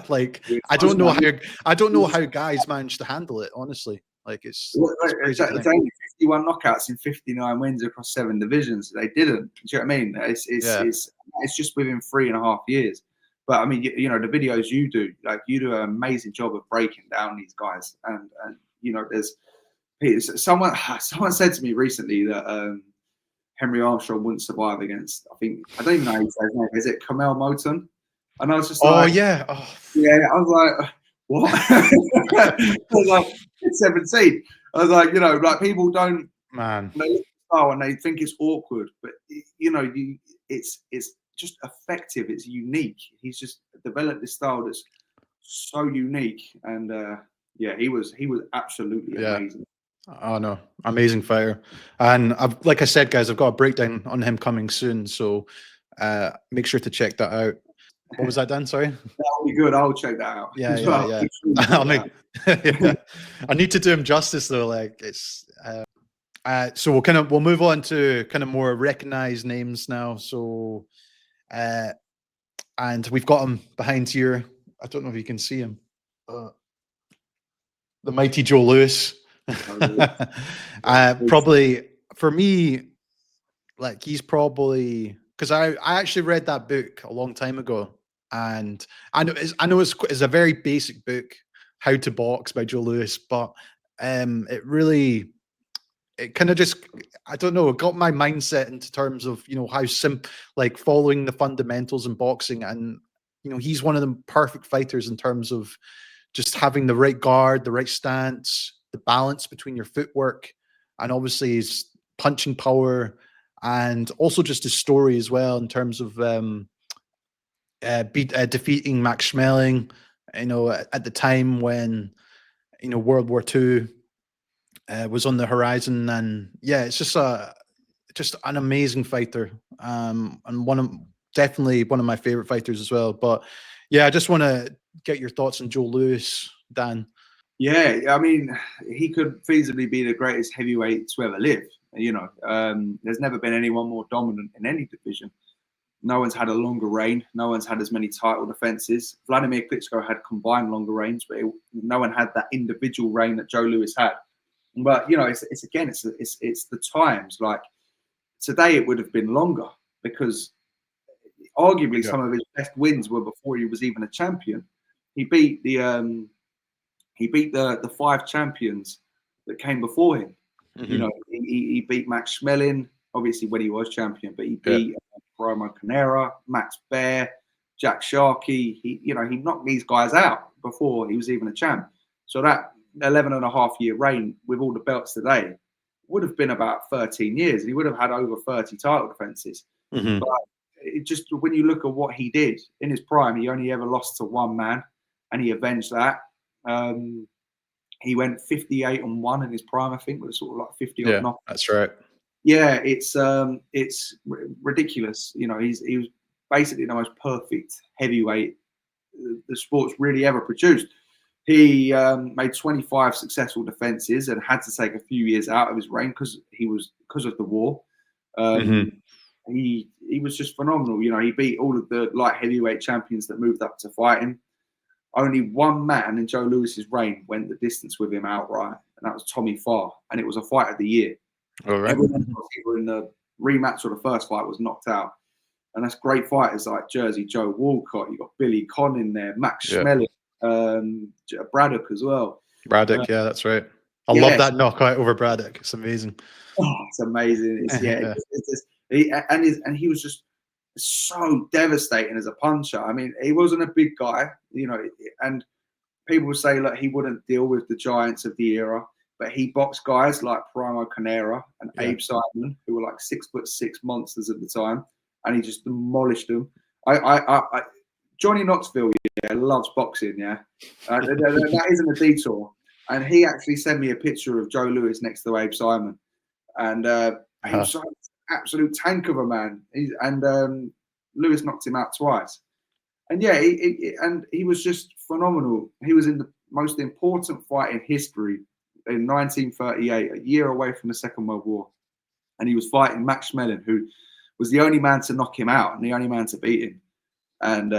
like I don't know how guys manage to handle it, honestly. Like it's only 51 knockouts in 59 wins across 7 divisions. They didn't. Do you know what I mean? It's just within 3.5 years. But I mean, you know, the videos you do, like you do an amazing job of breaking down these guys. And you know, there's someone said to me recently that Henry Armstrong wouldn't survive against, I don't even know how you say his name. Is it Kamel Moton? And I was just like, I was like, what? I was like, it's 17. I was like, you know, like people don't, man, they look at the style and they think it's awkward, but you know, it's just effective. It's unique. He's just developed this style that's so unique. And yeah, he was absolutely amazing. Oh no, amazing fighter. And like I said, guys, I've got a breakdown on him coming soon, so make sure to check that out. What was that, Dan? Sorry. That'll be good. I'll check that out. Yeah. I'll make, yeah. I need to do him justice though. Like it's so we'll move on to kind of more recognized names now. So and we've got him behind here. I don't know if you can see him. The mighty Joe Louis. Probably for me, like he's probably, because I actually read that book a long time ago, and I know it's a very basic book, How to Box by Joe Louis, but it kind of just, I don't know, it got my mindset into terms of, you know, how like following the fundamentals in boxing. And, you know, he's one of the perfect fighters in terms of just having the right guard, the right stance, the balance between your footwork, and obviously his punching power, and also just his story as well in terms of defeating Max Schmeling, you know, at the time when, you know, World War II was on the horizon. And yeah, it's just an amazing fighter, and definitely one of my favorite fighters as well. But yeah, I just want to get your thoughts on Joe Louis, Dan. Yeah, I mean, he could feasibly be the greatest heavyweight to ever live. You know, there's never been anyone more dominant in any division. No one's had a longer reign. No one's had as many title defenses. Vladimir Klitschko had combined longer reigns, but no one had that individual reign that Joe Louis had. But you know, it's the times. Like today, it would have been longer because arguably some of his best wins were before he was even a champion. He beat the 5 champions that came before him. You know, he beat Max Schmeling, obviously when he was champion, but he beat Primo Canera, Max Baer, Jack Sharkey. He knocked these guys out before he was even a champ. So that 11.5-year reign with all the belts today would have been about 13 years. He would have had over 30 title defenses. But it just, when you look at what he did in his prime, he only ever lost to one man, and he avenged that. He went 58-1 in his prime, I think, with sort of like 50 odd knockouts. That's right. Yeah, it's ridiculous. You know, he was basically the most perfect heavyweight the sport's really ever produced. He made 25 successful defenses and had to take a few years out of his reign because of the war. He was just phenomenal. You know, he beat all of the light heavyweight champions that moved up to fight him. Only one man in Joe Louis's reign went the distance with him outright, and that was Tommy Farr, and it was a fight of the year. All right. Everyone else either in the rematch or the first fight was knocked out. And that's great fighters like Jersey Joe Walcott. You got Billy Conn in there, Max Schmeling, Braddock as well. Braddock, yeah, that's right. I love that knockout over Braddock. It's amazing. Oh, it's amazing. And he was just so devastating as a puncher. I mean, he wasn't a big guy, you know, and people would say, look, he wouldn't deal with the giants of the era, but he boxed guys like Primo Canera and Abe Simon, who were like 6'6" monsters at the time, and he just demolished them. Johnny Knoxville, loves boxing, that isn't a detour. And he actually sent me a picture of Joe Louis next to Abe Simon, and he was an absolute tank of a man. Louis knocked him out twice, and he was just phenomenal. He was in the most important fight in history in 1938, a year away from the Second World War, and he was fighting Max Schmeling, who was the only man to knock him out and the only man to beat him. And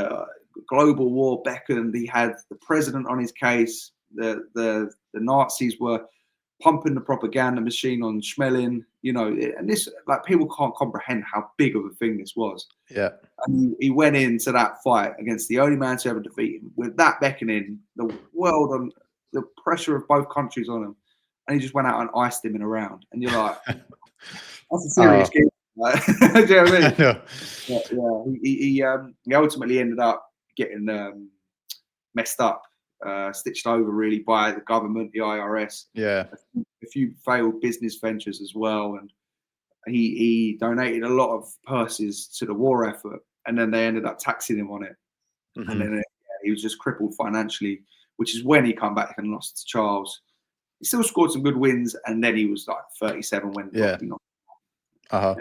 global war beckoned. He had the president on his case. The Nazis were pumping the propaganda machine on Schmeling, you know, and this, like, people can't comprehend how big of a thing this was. Yeah. And he went into that fight against the only man to ever defeat him, with that beckoning, the world on the pressure of both countries on him, and he just went out and iced him in a round. And you're like, that's a serious game. Like, do you know what I mean? He ultimately ended up getting messed up, stitched over really by the government, the IRS. Yeah, a few failed business ventures as well, and he donated a lot of purses to the war effort, and then they ended up taxing him on it. and then he was just crippled financially, which is when he come back and lost to Charles. He still scored some good wins, and then he was like 37 when he knocked.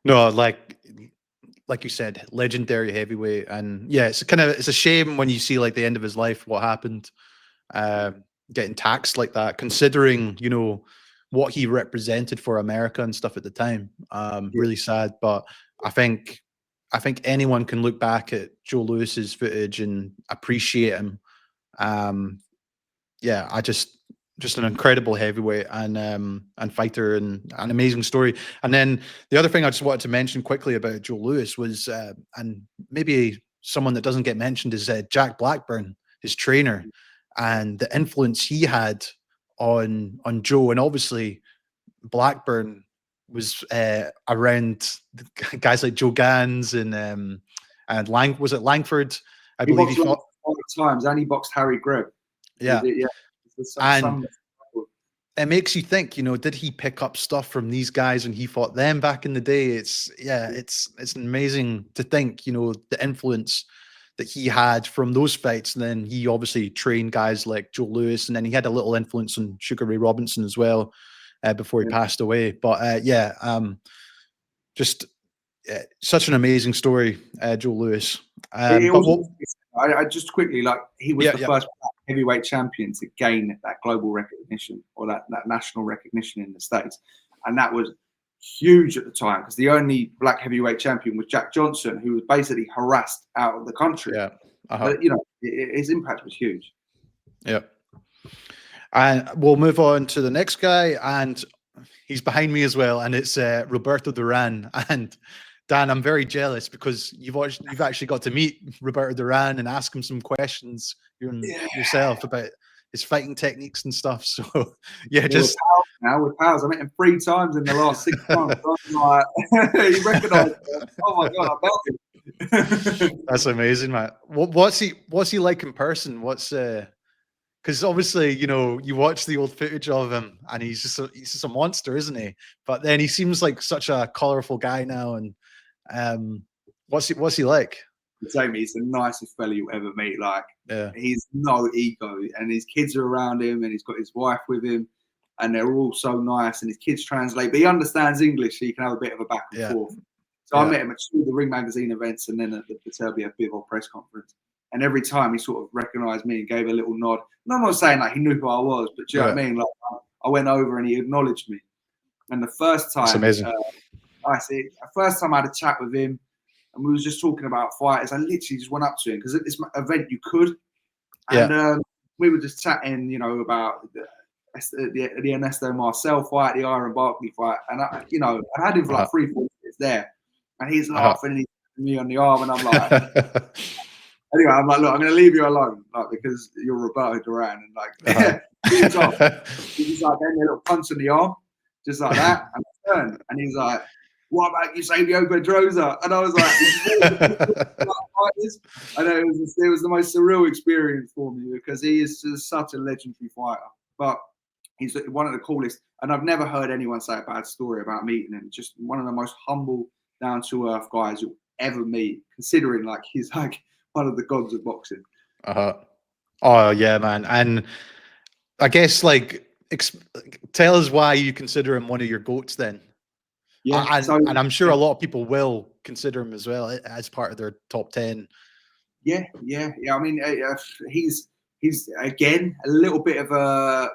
No, like you said, legendary heavyweight, and yeah, it's a shame when you see like the end of his life, what happened, getting taxed like that, considering what he represented for America and stuff at the time. Really sad, but I think anyone can look back at Joe Lewis's footage and appreciate him. I just an incredible heavyweight and fighter, and an amazing story. And then the other thing I just wanted to mention quickly about Joe Lewis was, and maybe someone that doesn't get mentioned, is Jack Blackburn, his trainer, and the influence he had on Joe. And obviously Blackburn was around guys like Joe Gans and was it Langford? I believe he fought 5 times, and he boxed Harry Greb. Yeah. And it makes you think, did he pick up stuff from these guys when he fought them back in the day? It's amazing to think, the influence that he had from those fights. And then he obviously trained guys like Joe Lewis, and then he had a little influence on Sugar Ray Robinson as well before he passed away. But such an amazing story, Joe Lewis. I just quickly, he was the first heavyweight champion to gain that global recognition, or that national recognition in the States. And that was huge at the time, because the only black heavyweight champion was Jack Johnson, who was basically harassed out of the country. But, his impact was huge. Yeah. And we'll move on to the next guy, and he's behind me as well, and it's Roberto Duran. And Dan, I'm very jealous because you've actually got to meet Roberto Duran and ask him some questions yourself about his fighting techniques and stuff. So we're pals. I met him 3 times in the last 6 months. I'm like, he recognised me. Oh my god, I felt him. That's amazing, man. What's he like in person? Because obviously, you watch the old footage of him, and he's just a monster, isn't he? But then he seems like such a colorful guy now. And what's he like? Jamie, he's the nicest fella you ever meet. He's no ego, and his kids are around him, and he's got his wife with him, and they're all so nice. And his kids translate, but he understands English, so you can have a bit of a back and forth. So I met him at 2 of the Ring Magazine events, and then at the Viterbi Bivol press conference. And every time he sort of recognised me and gave a little nod. And I'm not saying he knew who I was, but do you know what I mean? I went over and he acknowledged me. And the first time, that's amazing. The first time I had a chat with him, and we was just talking about fighters. I literally just went up to him, because at this event you could, and we were just chatting, about the Ernesto Marcel fight, the Iron Barkley fight, and I had him for 3-4 minutes there, and he's laughing and he's me on the arm, and I'm like. Anyway, I'm like, look, I'm going to leave you alone, because you're Roberto Duran, and he's like, then a little punch in the arm, just like that, and I turned, and he's like, what about Eusebio Pedrosa? And I was like, and it was the most surreal experience for me, because he is just such a legendary fighter. But he's one of the coolest, and I've never heard anyone say a bad story about meeting him. Just one of the most humble, down-to-earth guys you'll ever meet, considering he's one of the gods of boxing. Oh yeah, man. And I guess tell us why you consider him one of your GOATs then. Yeah, and I'm sure a lot of people will consider him as well as part of their top 10. Yeah. I mean, he's again a little bit of a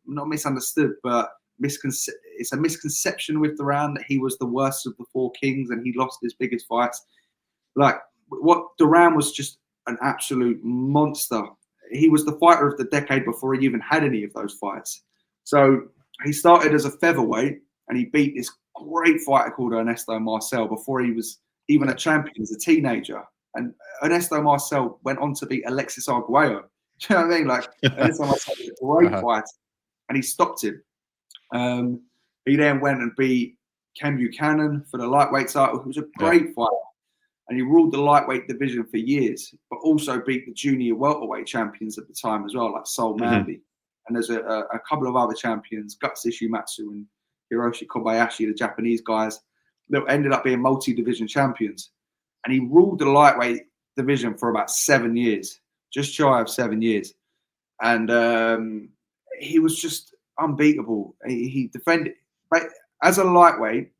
not misunderstood, but it's a misconception with Duran that he was the worst of the 4 kings and he lost his biggest fights. Duran was just an absolute monster. He was the fighter of the decade before he even had any of those fights. So he started as a featherweight, and he beat this great fighter called Ernesto Marcel before he was even a champion as a teenager. And Ernesto Marcel went on to beat Alexis Arguello. Do you know what I mean? Ernesto Marcel was a great fighter, and he stopped him. He then went and beat Ken Buchanan for the lightweight title, who was a great fighter. And he ruled the lightweight division for years, but also beat the junior welterweight champions at the time as well, like Sol Manby. And there's a couple of other champions, Guts Ishimatsu and Hiroshi Kobayashi, the Japanese guys, that ended up being multi-division champions. And he ruled the lightweight division for about 7 years, just shy of 7 years. And he was just unbeatable. He defended, but as a lightweight,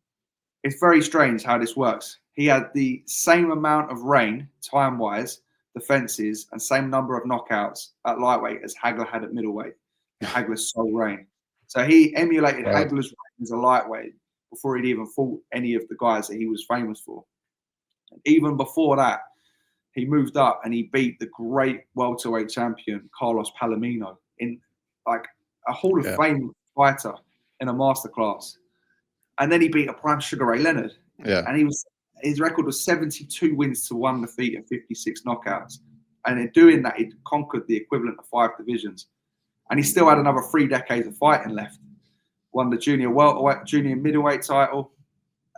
it's very strange how this works. He had the same amount of reign, time-wise, defenses, and same number of knockouts at lightweight as Hagler had at middleweight. Hagler's sole reign. So he emulated Hagler's reign as a lightweight before he'd even fought any of the guys that he was famous for. And even before that, he moved up and he beat the great welterweight champion Carlos Palomino in like a Hall of Fame fighter in a masterclass. And then he beat a prime Sugar Ray Leonard. Yeah. And his record was 72 wins to 1 defeat and 56 knockouts. And in doing that, he conquered the equivalent of 5 divisions. And he still had another 3 decades of fighting left. Won the junior welterweight, junior middleweight title.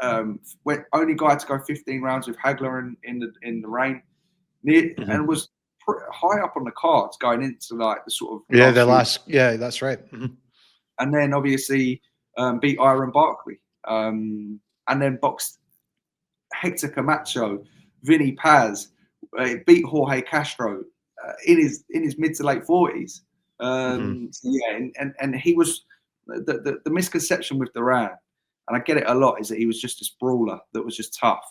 Only guy to go 15 rounds with Hagler in the reign. And was high up on the cards going into like the sort of that's right. And then obviously beat Iron Barkley, and then boxed Hector Camacho, Vinny Paz, beat Jorge Castro in his mid to late 40s. And he was the misconception with Duran, and I get it a lot, is that he was just this brawler that was just tough.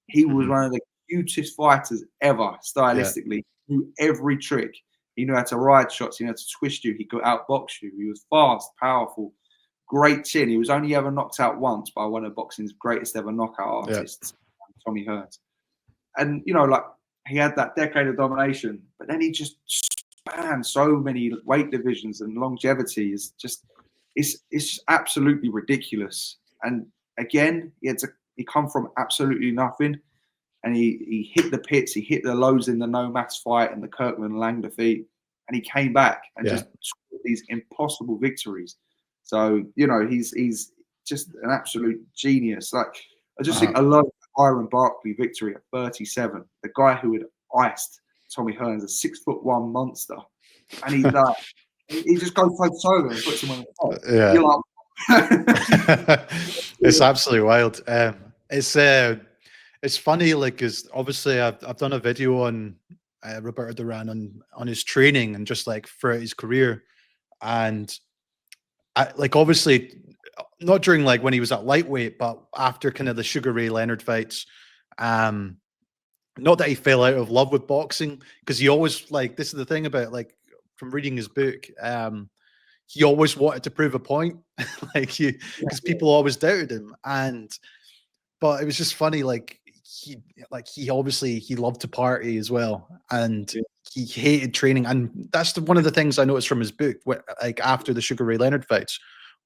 He was one of the cutest fighters ever, stylistically. He knew every trick. He knew how to ride shots. He knew how to twist you. He could outbox you. He was fast, powerful, great chin. He was only ever knocked out once by one of boxing's greatest ever knockout artists, Tommy Hearns. And, you know, like, he had that decade of domination, but then he just spanned so many weight divisions, and longevity is just, it's absolutely ridiculous. And again, he come from absolutely nothing. And he hit the pits, he hit the lows in the No-Maths fight and the Kirkland Lang defeat, and he came back and just scored these impossible victories. So, you know, he's just an absolute genius. Like, I just think alone Iron Barkley victory at 37, the guy who had iced Tommy Hearns, a 6'1" monster, and he just goes toe and puts him on the top. Yeah, you're like, it's absolutely wild. It's funny, like, because obviously I've done a video on Roberto Duran on his training and just like throughout his career, and like obviously not during like when he was at lightweight, but after kind of the Sugar Ray Leonard fights. Not that he fell out of love with boxing, because he always, like, this is the thing about, like, from reading his book, he always wanted to prove a point, like, because people always doubted him, but it was just funny, like he obviously he loved to party as well, and he hated training, and that's one of the things I noticed from his book, like after the Sugar Ray Leonard fights,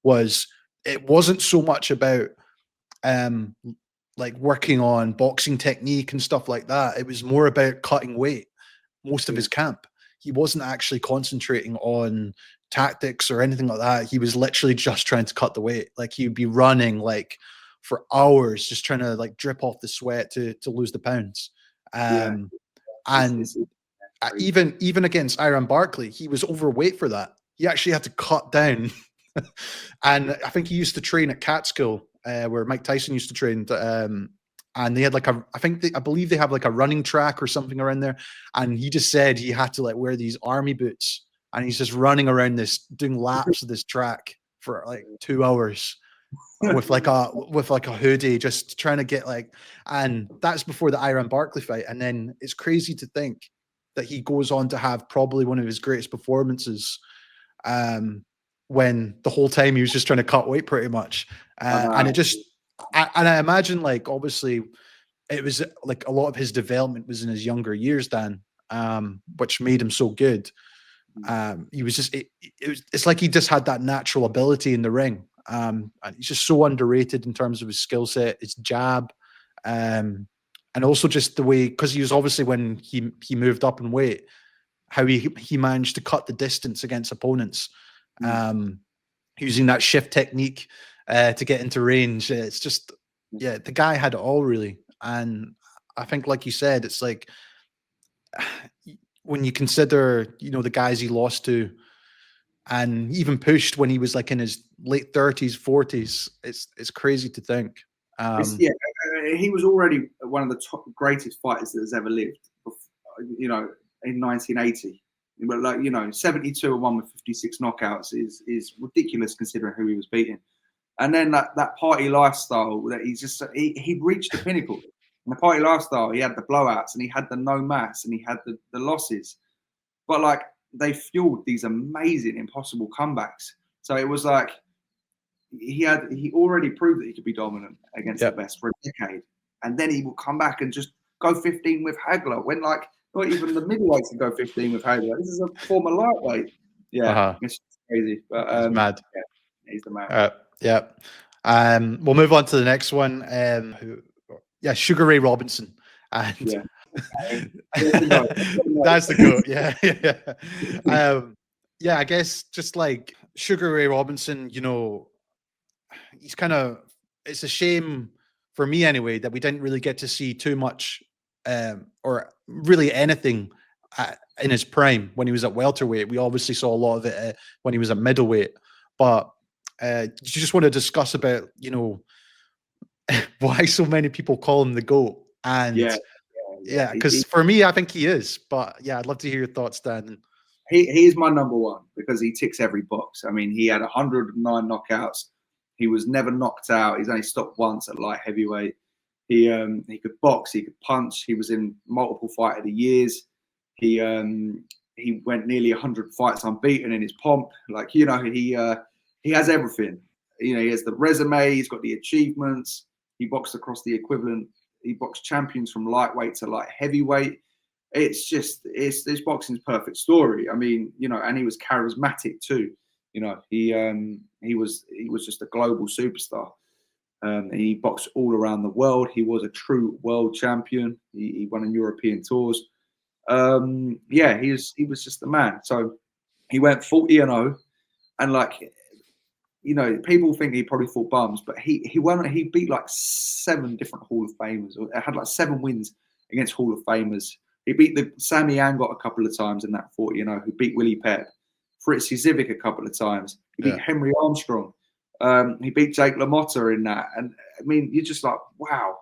was it wasn't so much about like working on boxing technique and stuff like that. It was more about cutting weight. Most of his camp, he wasn't actually concentrating on tactics or anything like that. He was literally just trying to cut the weight. Like, he'd be running like for hours, just trying to like drip off the sweat to lose the pounds. And even against Iron Barkley, he was overweight for that. He actually had to cut down. And I think he used to train at Catskill, where Mike Tyson used to train. And they had like I believe they have like a running track or something around there. And he just said he had to like wear these army boots, and he's just running around doing laps of this track for like 2 hours with like a hoodie, just trying to get like, and that's before the Iron Barkley fight. And then it's crazy to think that he goes on to have probably one of his greatest performances, when the whole time he was just trying to cut weight pretty much. And it just, I imagine, like, obviously it was like a lot of his development was in his younger years, Dan, which made him so good. He was just, it's like he just had that natural ability in the ring. And he's just so underrated in terms of his skill set, his jab, and also just the way, because he was obviously, when he moved up in weight, how he managed to cut the distance against opponents, using that shift technique to get into range. It's just, the guy had it all, really. And I think, like you said, it's like, when you consider, the guys he lost to, and even pushed when he was like in his late 30s, 40s, it's crazy to think. He was already one of the greatest fighters that has ever lived you know, in 1980. But like, you know, 72 and 1 with 56 knockouts is ridiculous considering who he was beating. And then that party lifestyle that he'd reached the pinnacle. In the party lifestyle, he had the blowouts and he had the no mass and he had the losses. But like they fueled these amazing, impossible comebacks. So it was like he already proved that he could be dominant against the best for a decade. And then he will come back and just go 15 with Hagler when like not even the middleweights can go 15 with Hagler. This is a former lightweight. Yeah, it's crazy. But it's mad. Yeah, he's the man. Yeah. We'll move on to the next one. Sugar Ray Robinson. And that's the goat. Yeah. I guess just like Sugar Ray Robinson, you know, he's it's a shame for me anyway that we didn't really get to see too much or really anything in his prime when he was at welterweight. We obviously saw a lot of it when he was at middleweight. But you just want to discuss about, you know, why so many people call him the GOAT. And because for me, I think he is. But yeah, I'd love to hear your thoughts, Dan. He's my number one because he ticks every box. I mean, he had 109 knockouts. He was never knocked out. He's only stopped once at light heavyweight. He could box. He could punch. He was in multiple fight of the years. He went nearly 100 fights unbeaten in his pomp. Like, you know, he has everything. You know, he has the resume. He's got the achievements. He boxed across the equivalent. He boxed champions from lightweight to light heavyweight. It's this boxing's perfect story. I mean, you know, and he was charismatic too. You know, he was just a global superstar. He boxed all around the world. He was a true world champion. He won on European tours. He was just the man. So he went 40-0, and like, you know, people think he probably fought bums, but he beat like 7 different Hall of Famers, or had like 7 wins against Hall of Famers. He beat Sammy Angot a couple of times in that 40-0, who beat Wille Pep. Fritzy Civic a couple of times. He beat Henry Armstrong. He beat Jake LaMotta in that. And I mean, you're just like, wow.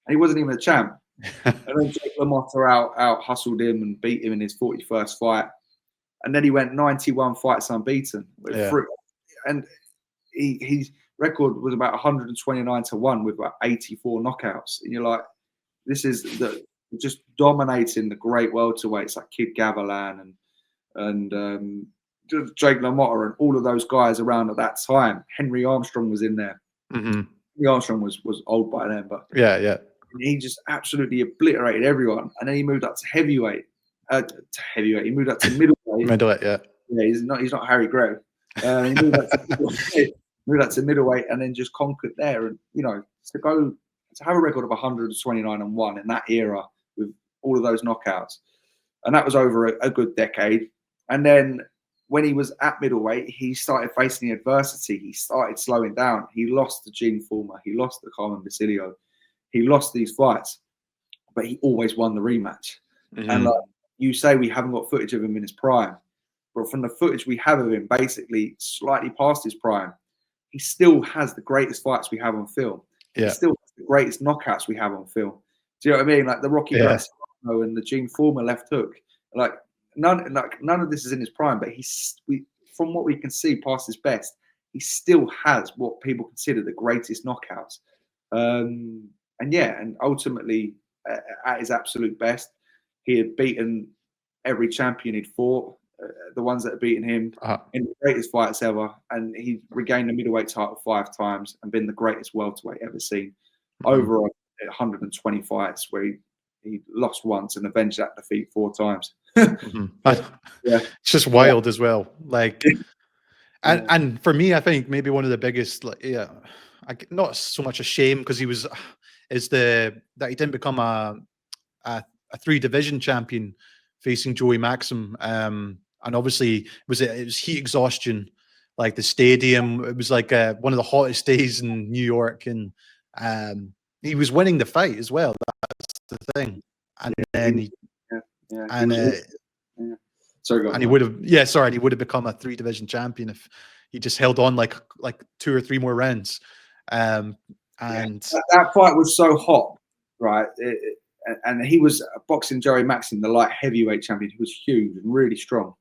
And he wasn't even a champ. And then Jake LaMotta out hustled him and beat him in his 41st fight. And then he went 91 fights unbeaten. And his record was about 129-1 with about 84 knockouts. And you're like, this is just dominating the great welterweights like Kid Gavilan and Jake LaMotta and all of those guys around at that time. Henry Armstrong was in there. Mm-hmm. Henry Armstrong was old by then, but yeah. He just absolutely obliterated everyone. And then he moved up to heavyweight. He moved up to middleweight. Middleweight, yeah. Yeah, he's not Harry Greb. He moved up to middleweight and then just conquered there. And you know, to have a record of 129-1 in that era with all of those knockouts, and that was over a good decade. And then when he was at middleweight, he started facing adversity. He started slowing down. He lost to Gene Fullmer. He lost to Carmen Basilio. He lost these fights, but he always won the rematch. Mm-hmm. And like you say, we haven't got footage of him in his prime, but from the footage we have of him, basically slightly past his prime, he still has the greatest fights we have on film. Yeah. He still has the greatest knockouts we have on film. Do you know what I mean? Like the Rocky Graciano and the Gene Fullmer left hook. Like none of this is in his prime, but from what we can see past his best, he still has what people consider the greatest knockouts. And ultimately, at his absolute best, he had beaten every champion he'd fought, the ones that had beaten him in the greatest fights ever. And he regained the middleweight title 5 times and been the greatest welterweight ever seen. Over 120 fights where he lost once and avenged that defeat 4 times. It's just wild as well. Like, and for me, I think maybe one of the biggest, not so much a shame because that he didn't become a 3-division champion facing Joey Maxim. And obviously it was heat exhaustion, like the stadium. It was like one of the hottest days in New York, and he was winning the fight as well. That's the thing. And then he would have become a 3-division champion if he just held on like 2 or 3 more rounds. And that fight was so hot, right? and he was boxing Joey Maxim, the light heavyweight champion. He was huge and really strong.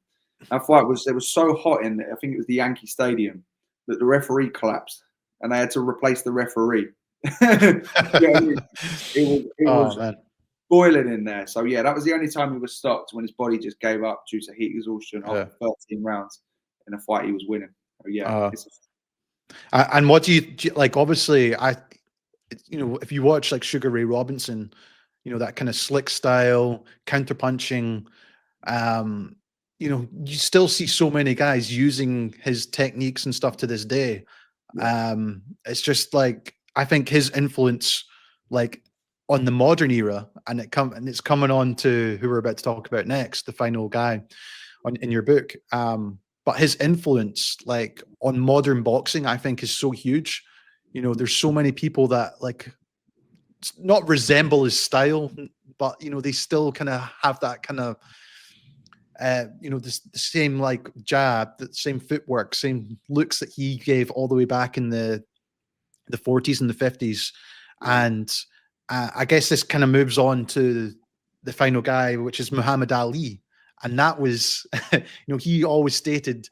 That fight was so hot in, I think it was the Yankee Stadium, that the referee collapsed and they had to replace the referee. It was boiling in there. So yeah, that was the only time he was stopped, when his body just gave up due to heat exhaustion after 13 rounds in a fight he was winning. So yeah. And what do you like? Obviously, if you watch like Sugar Ray Robinson, that kind of slick style, counter punching, you still see so many guys using his techniques and stuff to this day. Yeah. It's just like, I think his influence, like on the modern era, and it's coming on to who we're about to talk about next, the final guy in your book. But his influence, like on modern boxing, I think is so huge. There's so many people that like not resemble his style, but they still kind of have that kind of the same like jab, the same footwork, same looks that he gave all the way back in the 40s and the 50s. And I guess this kind of moves on to the final guy, which is Muhammad Ali. And that was, he always stated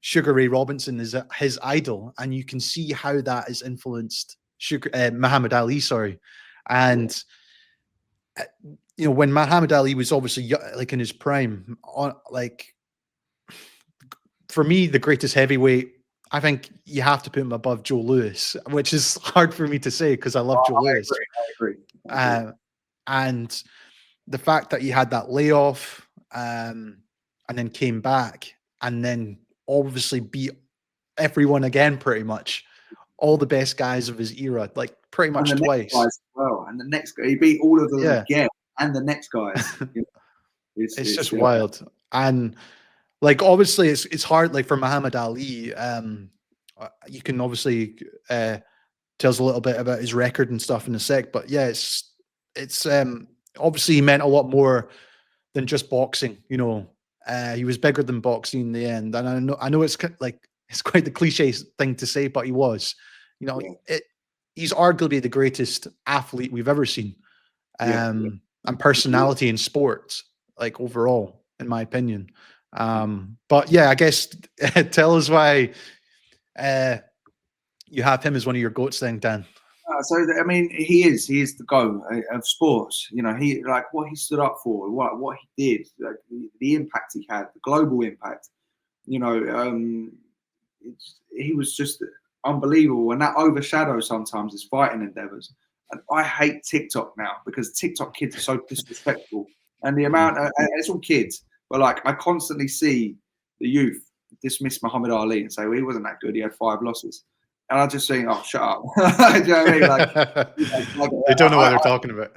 Sugar Ray Robinson is his idol, and you can see how that has influenced Muhammad Ali. Sorry, and when Muhammad Ali was obviously like in his prime, like for me, the greatest heavyweight, I think you have to put him above Joe Louis, which is hard for me to say because I love Joe Louis. I agree. And the fact that he had that layoff and then came back and then obviously beat everyone again, pretty much all the best guys of his era, like pretty much twice. And the next guy, he beat all of them again, and the next guys. It's just wild. And like obviously it's hard, like for Muhammad Ali, you can obviously tell us a little bit about his record and stuff in a sec, but yeah, it's obviously he meant a lot more than just boxing. He was bigger than boxing in the end, and I know it's like it's quite the cliche thing to say, but he was. He's arguably the greatest athlete we've ever seen, and personality in sports, like overall, in my opinion. But yeah, I guess tell us why you have him as one of your goats then, Dan. So I mean, he is the GOAT of sports. He, like, what he stood up for, what he did, like, the impact he had, the global impact. He was just unbelievable, and that overshadows sometimes his fighting endeavors. And I hate TikTok now because TikTok kids are so disrespectful, and the amount it's all kids, but like I constantly see the youth dismiss Muhammad Ali and say, well, he wasn't that good, he had 5 losses. And I just think, oh, shut up. Do you know what I mean? Like, they don't know what they're talking about.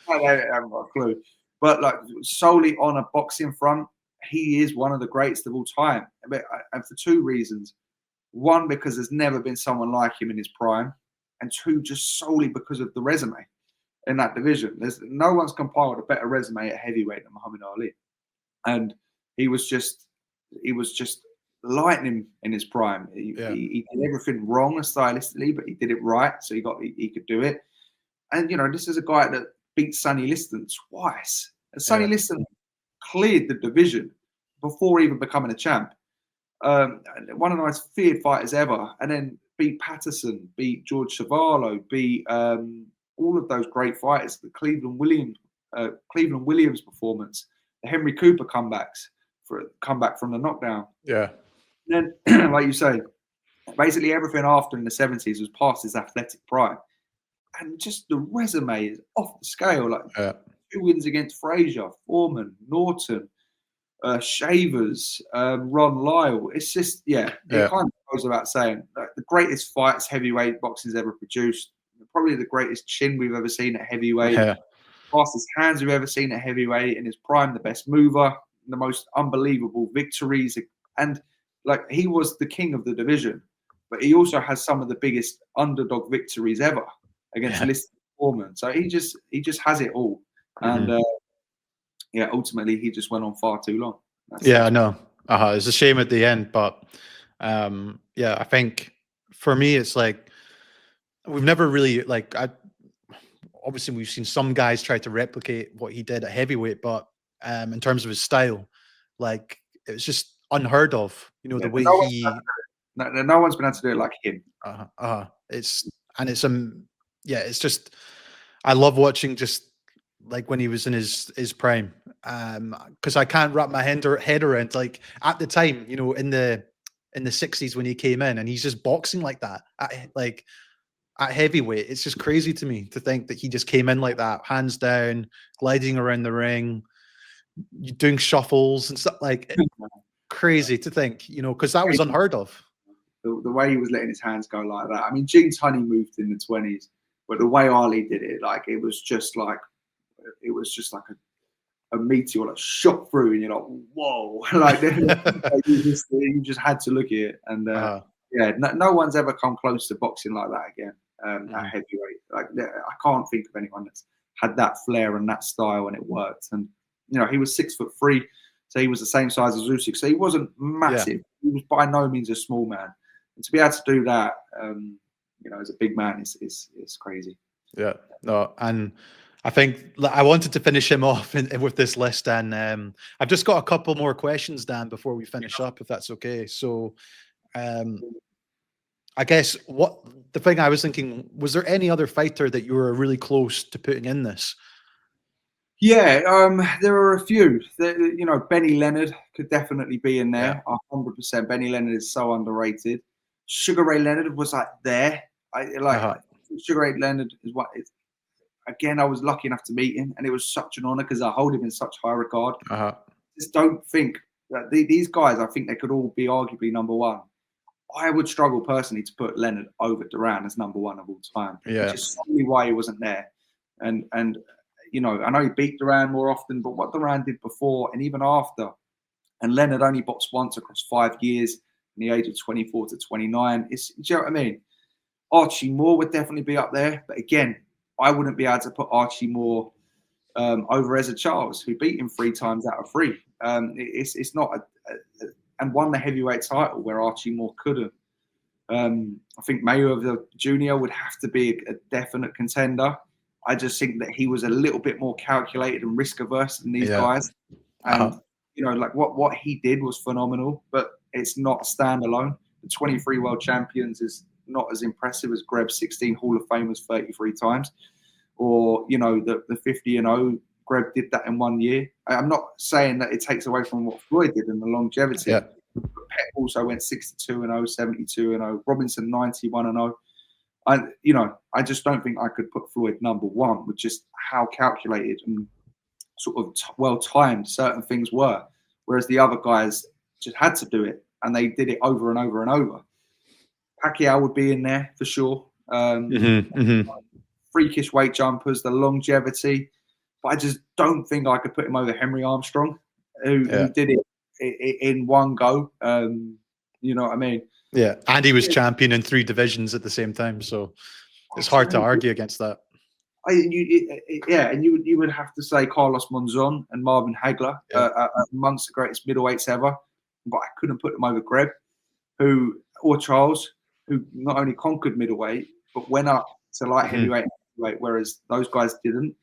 I haven't got a clue. But like solely on a boxing front, he is one of the greatest of all time. And for 2 reasons. 1, because there's never been someone like him in his prime. And 2, just solely because of the resume in that division. No one's compiled a better resume at heavyweight than Muhammad Ali. And he was just lightning in his prime. He did everything wrong stylistically, but he did it right, so he could do it. And this is a guy that beat Sonny Liston twice. And Sonny Liston cleared the division before even becoming a champ. One of the most feared fighters ever, and then beat Patterson, beat George Chuvalo, beat all of those great fighters. The Cleveland Williams performance, the Henry Cooper comeback from the knockdown. Yeah. And then, like you say, basically everything after in the 70s was past his athletic prime. And just the resume is off the scale. Like 2 wins against Frazier, Foreman, Norton, Shavers, Ron Lyle. It's just, it kind of goes without saying. Like, the greatest fights heavyweight boxing's ever produced. Probably the greatest chin we've ever seen at heavyweight. Fastest hands we've ever seen at heavyweight. In his prime, the best mover, the most unbelievable victories. And like, he was the king of the division, but he also has some of the biggest underdog victories ever against Liston Foreman. So he just has it all. And ultimately he just went on far too long. I know. It's a shame at the end, but I think for me it's like we've never really, like, obviously we've seen some guys try to replicate what he did at heavyweight, but in terms of his style, like it was just unheard of. You know, Yeah, the way no one's he no one's been able to do it like him. it's and it's yeah, it's just I love watching just like when he was in his prime. Because I can't wrap my head around, like at the time, you know, in the 60s when he came in and he's just boxing like that at heavyweight. It's just crazy to me to think that he just came in like that, hands down, gliding around the ring, doing shuffles and stuff, like crazy to think, you know, because that was unheard of. The way he was letting his hands go like that. I mean, Gene Tunney moved in the 20s, but the way Ali did it, like it was just like a meteor like shot through, and you're like, whoa! Like you just had to look at it, and yeah, no one's ever come close to boxing like that again at heavyweight. Like I can't think of anyone that's had that flair and that style, and it worked. And you know, he was 6'3", so he was the same size as Usyk, so he wasn't massive. Yeah. He was by no means a small man, and to be able to do that, you know, as a big man, is crazy. Yeah, no, and I think I wanted to finish him off with this list, and I've just got a couple more questions, Dan, before we finish up, if that's okay. So, I guess what the thing I was thinking, was there any other fighter that you were really close to putting in this? Yeah, there are a few. You know, Benny Leonard could definitely be in there. 100%. Benny Leonard is so underrated. Sugar Ray Leonard was like there. Sugar Ray Leonard is what. Again, I was lucky enough to meet him, and it was such an honor because I hold him in such high regard. Just don't think that these guys, I think they could all be arguably number one. I would struggle personally to put Leonard over Duran as number one of all time. Which is solely why he wasn't there. And you know, I know he beat Duran more often, but what Duran did before and even after, and Leonard only boxed once across 5 years in the age of 24 to 29. Do you know what I mean? Archie Moore would definitely be up there, but again, I wouldn't be able to put Archie Moore over Ezzard Charles, who beat him 3 times out of 3. It's not and won the heavyweight title where Archie Moore couldn't. I think Mayweather Jr. would have to be a definite contender. I just think that he was a little bit more calculated and risk averse than these guys. And you know, like what he did was phenomenal, but it's not standalone. The 23 world champions is not as impressive as Greb 16 Hall of Famers 33 times, or you know the 50-0. Greb did that in 1 year. I'm not saying that it takes away from what Floyd did in the longevity. But Pep also went 62-0, 72-0. Robinson 91-0. You know, I just don't think I could put Floyd number one with just how calculated and sort of well timed certain things were, whereas the other guys just had to do it, and they did it over and over and over. Pacquiao would be in there for sure. Freakish weight jumpers, the longevity, but I just don't think I could put him over Henry Armstrong, who did it in one go. You know what I mean? Yeah, and he was champion in 3 divisions at the same time, so it's hard to argue against that. And you would have to say Carlos Monzon and Marvin Hagler amongst the greatest middleweights ever, but I couldn't put them over Greb, or Charles, who not only conquered middleweight but went up to light heavyweight, whereas those guys didn't.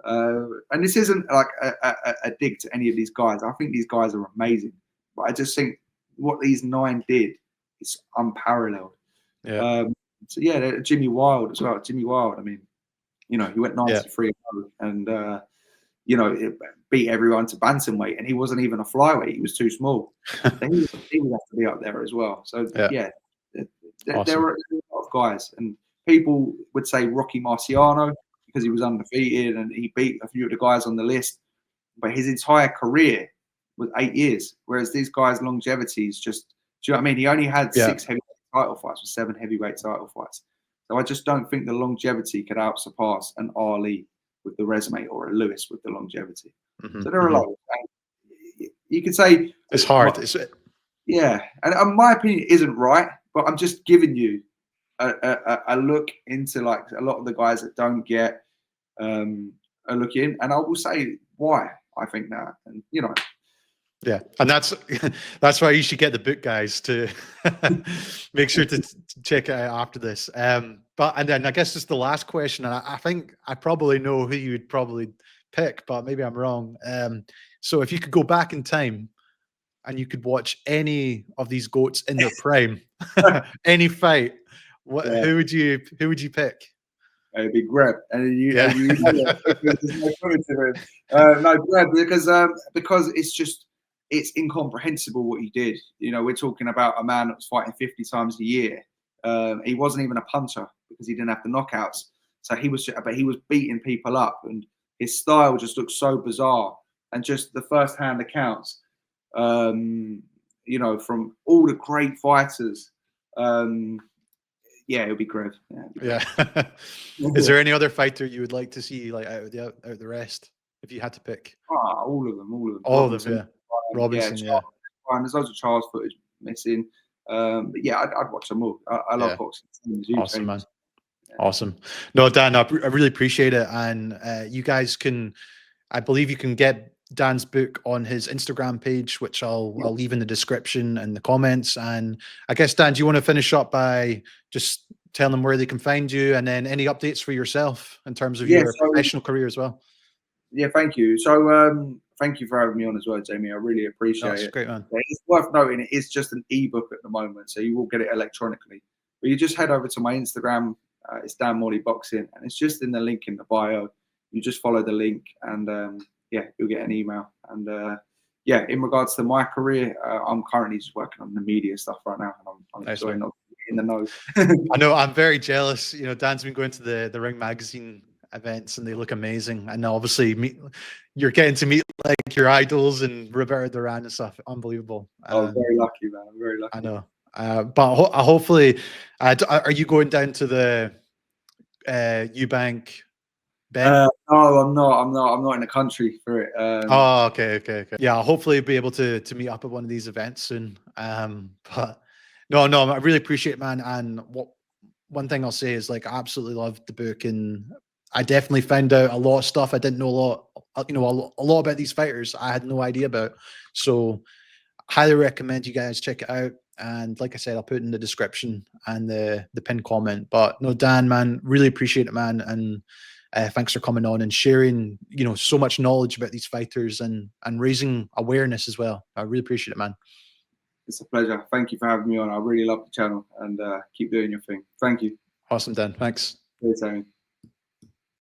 And this isn't like a dig to any of these guys. I think these guys are amazing, but I just think what these 9 did is unparalleled. So yeah, Jimmy Wilde as well. Jimmy Wilde, I mean, you know, he went 93 and you know, it beat everyone to bantamweight, and he wasn't even a flyweight. He was too small. he would have to be up there as well. So there were a lot of guys, and people would say Rocky Marciano because he was undefeated and he beat a few of the guys on the list, but his entire career was 8 years, whereas these guys' longevity is just, do you know what I mean? He only had 6 heavyweight title fights or 7 heavyweight title fights. So I just don't think the longevity could surpass an Ali with the resume or a Lewis with the longevity. So there are a lot of things. You could say it's hard. And my opinion isn't right, but I'm just giving you a look into like a lot of the guys that don't get a look in, and I will say why I think that. And you know, Yeah, and that's why you should get the book, guys, to make sure to check it out after this. But and then I guess just the last question, and I think I probably know who you would probably pick, but maybe I'm wrong. So if you could go back in time and you could watch any of these goats in their prime, any fight, Yeah. who would you pick? It'd be Greb, and you Yeah. know there's no coming to him. No, Greb, because it's incomprehensible what he did. You know, we're talking about a man that was fighting 50 times a year. He wasn't even a puncher because he didn't have the knockouts. So he was beating people up, and his style just looked so bizarre. And just the first-hand accounts, you know, from all the great fighters. Yeah, it'll be Greb. Yeah. Is there any other fighter you would like to see, like out of the rest, if you had to pick? All of them. All of them, yeah. Robinson, yeah. There's loads of Charles footage missing. But yeah, I'd watch them all. I love boxing. Awesome, man. Yeah. Awesome. No, Dan, I really appreciate it. And you guys can, I believe you can get Dan's book on his Instagram page, which I'll leave in the description and the comments. And I guess, Dan, do you want to finish up by just telling them where they can find you, and then any updates for yourself in terms of your professional career as well? Yeah, thank you. So thank you for having me on as well, Jamie. I really appreciate it. Great, man. It's worth noting it is just an ebook at the moment, so you will get it electronically. But you just head over to my Instagram. It's Dan Morley Boxing, and it's just in the link in the bio. You just follow the link, and yeah, you'll get an email. And yeah, in regards to my career, I'm currently just working on the media stuff right now, and I'm nice, enjoying in the know. I know, I'm very jealous. You know, Dan's been going to the Ring Magazine events, and they look amazing. And obviously, you're getting to meet like your idols and Roberto Duran and stuff. Unbelievable. I'm very lucky, man. I'm very lucky. I know. But hopefully, are you going down to the Eubank? No, I'm not. I'm not in the country for it. Oh, okay. Yeah, I'll hopefully be able to meet up at one of these events soon. But no, I really appreciate it, man. And one thing I'll say is, like, I absolutely loved the book, and I definitely found out a lot of stuff I didn't know a lot about these fighters I had no idea about. So highly recommend you guys check it out. And like I said, I'll put it in the description and the pinned comment. But no, Dan, man, really appreciate it, man. And thanks for coming on and sharing, you know, so much knowledge about these fighters and raising awareness as well. I really appreciate it, man. It's a pleasure. Thank you for having me on. I really love the channel, and keep doing your thing. Thank you. Awesome, Dan. Thanks. Cheers, Amy.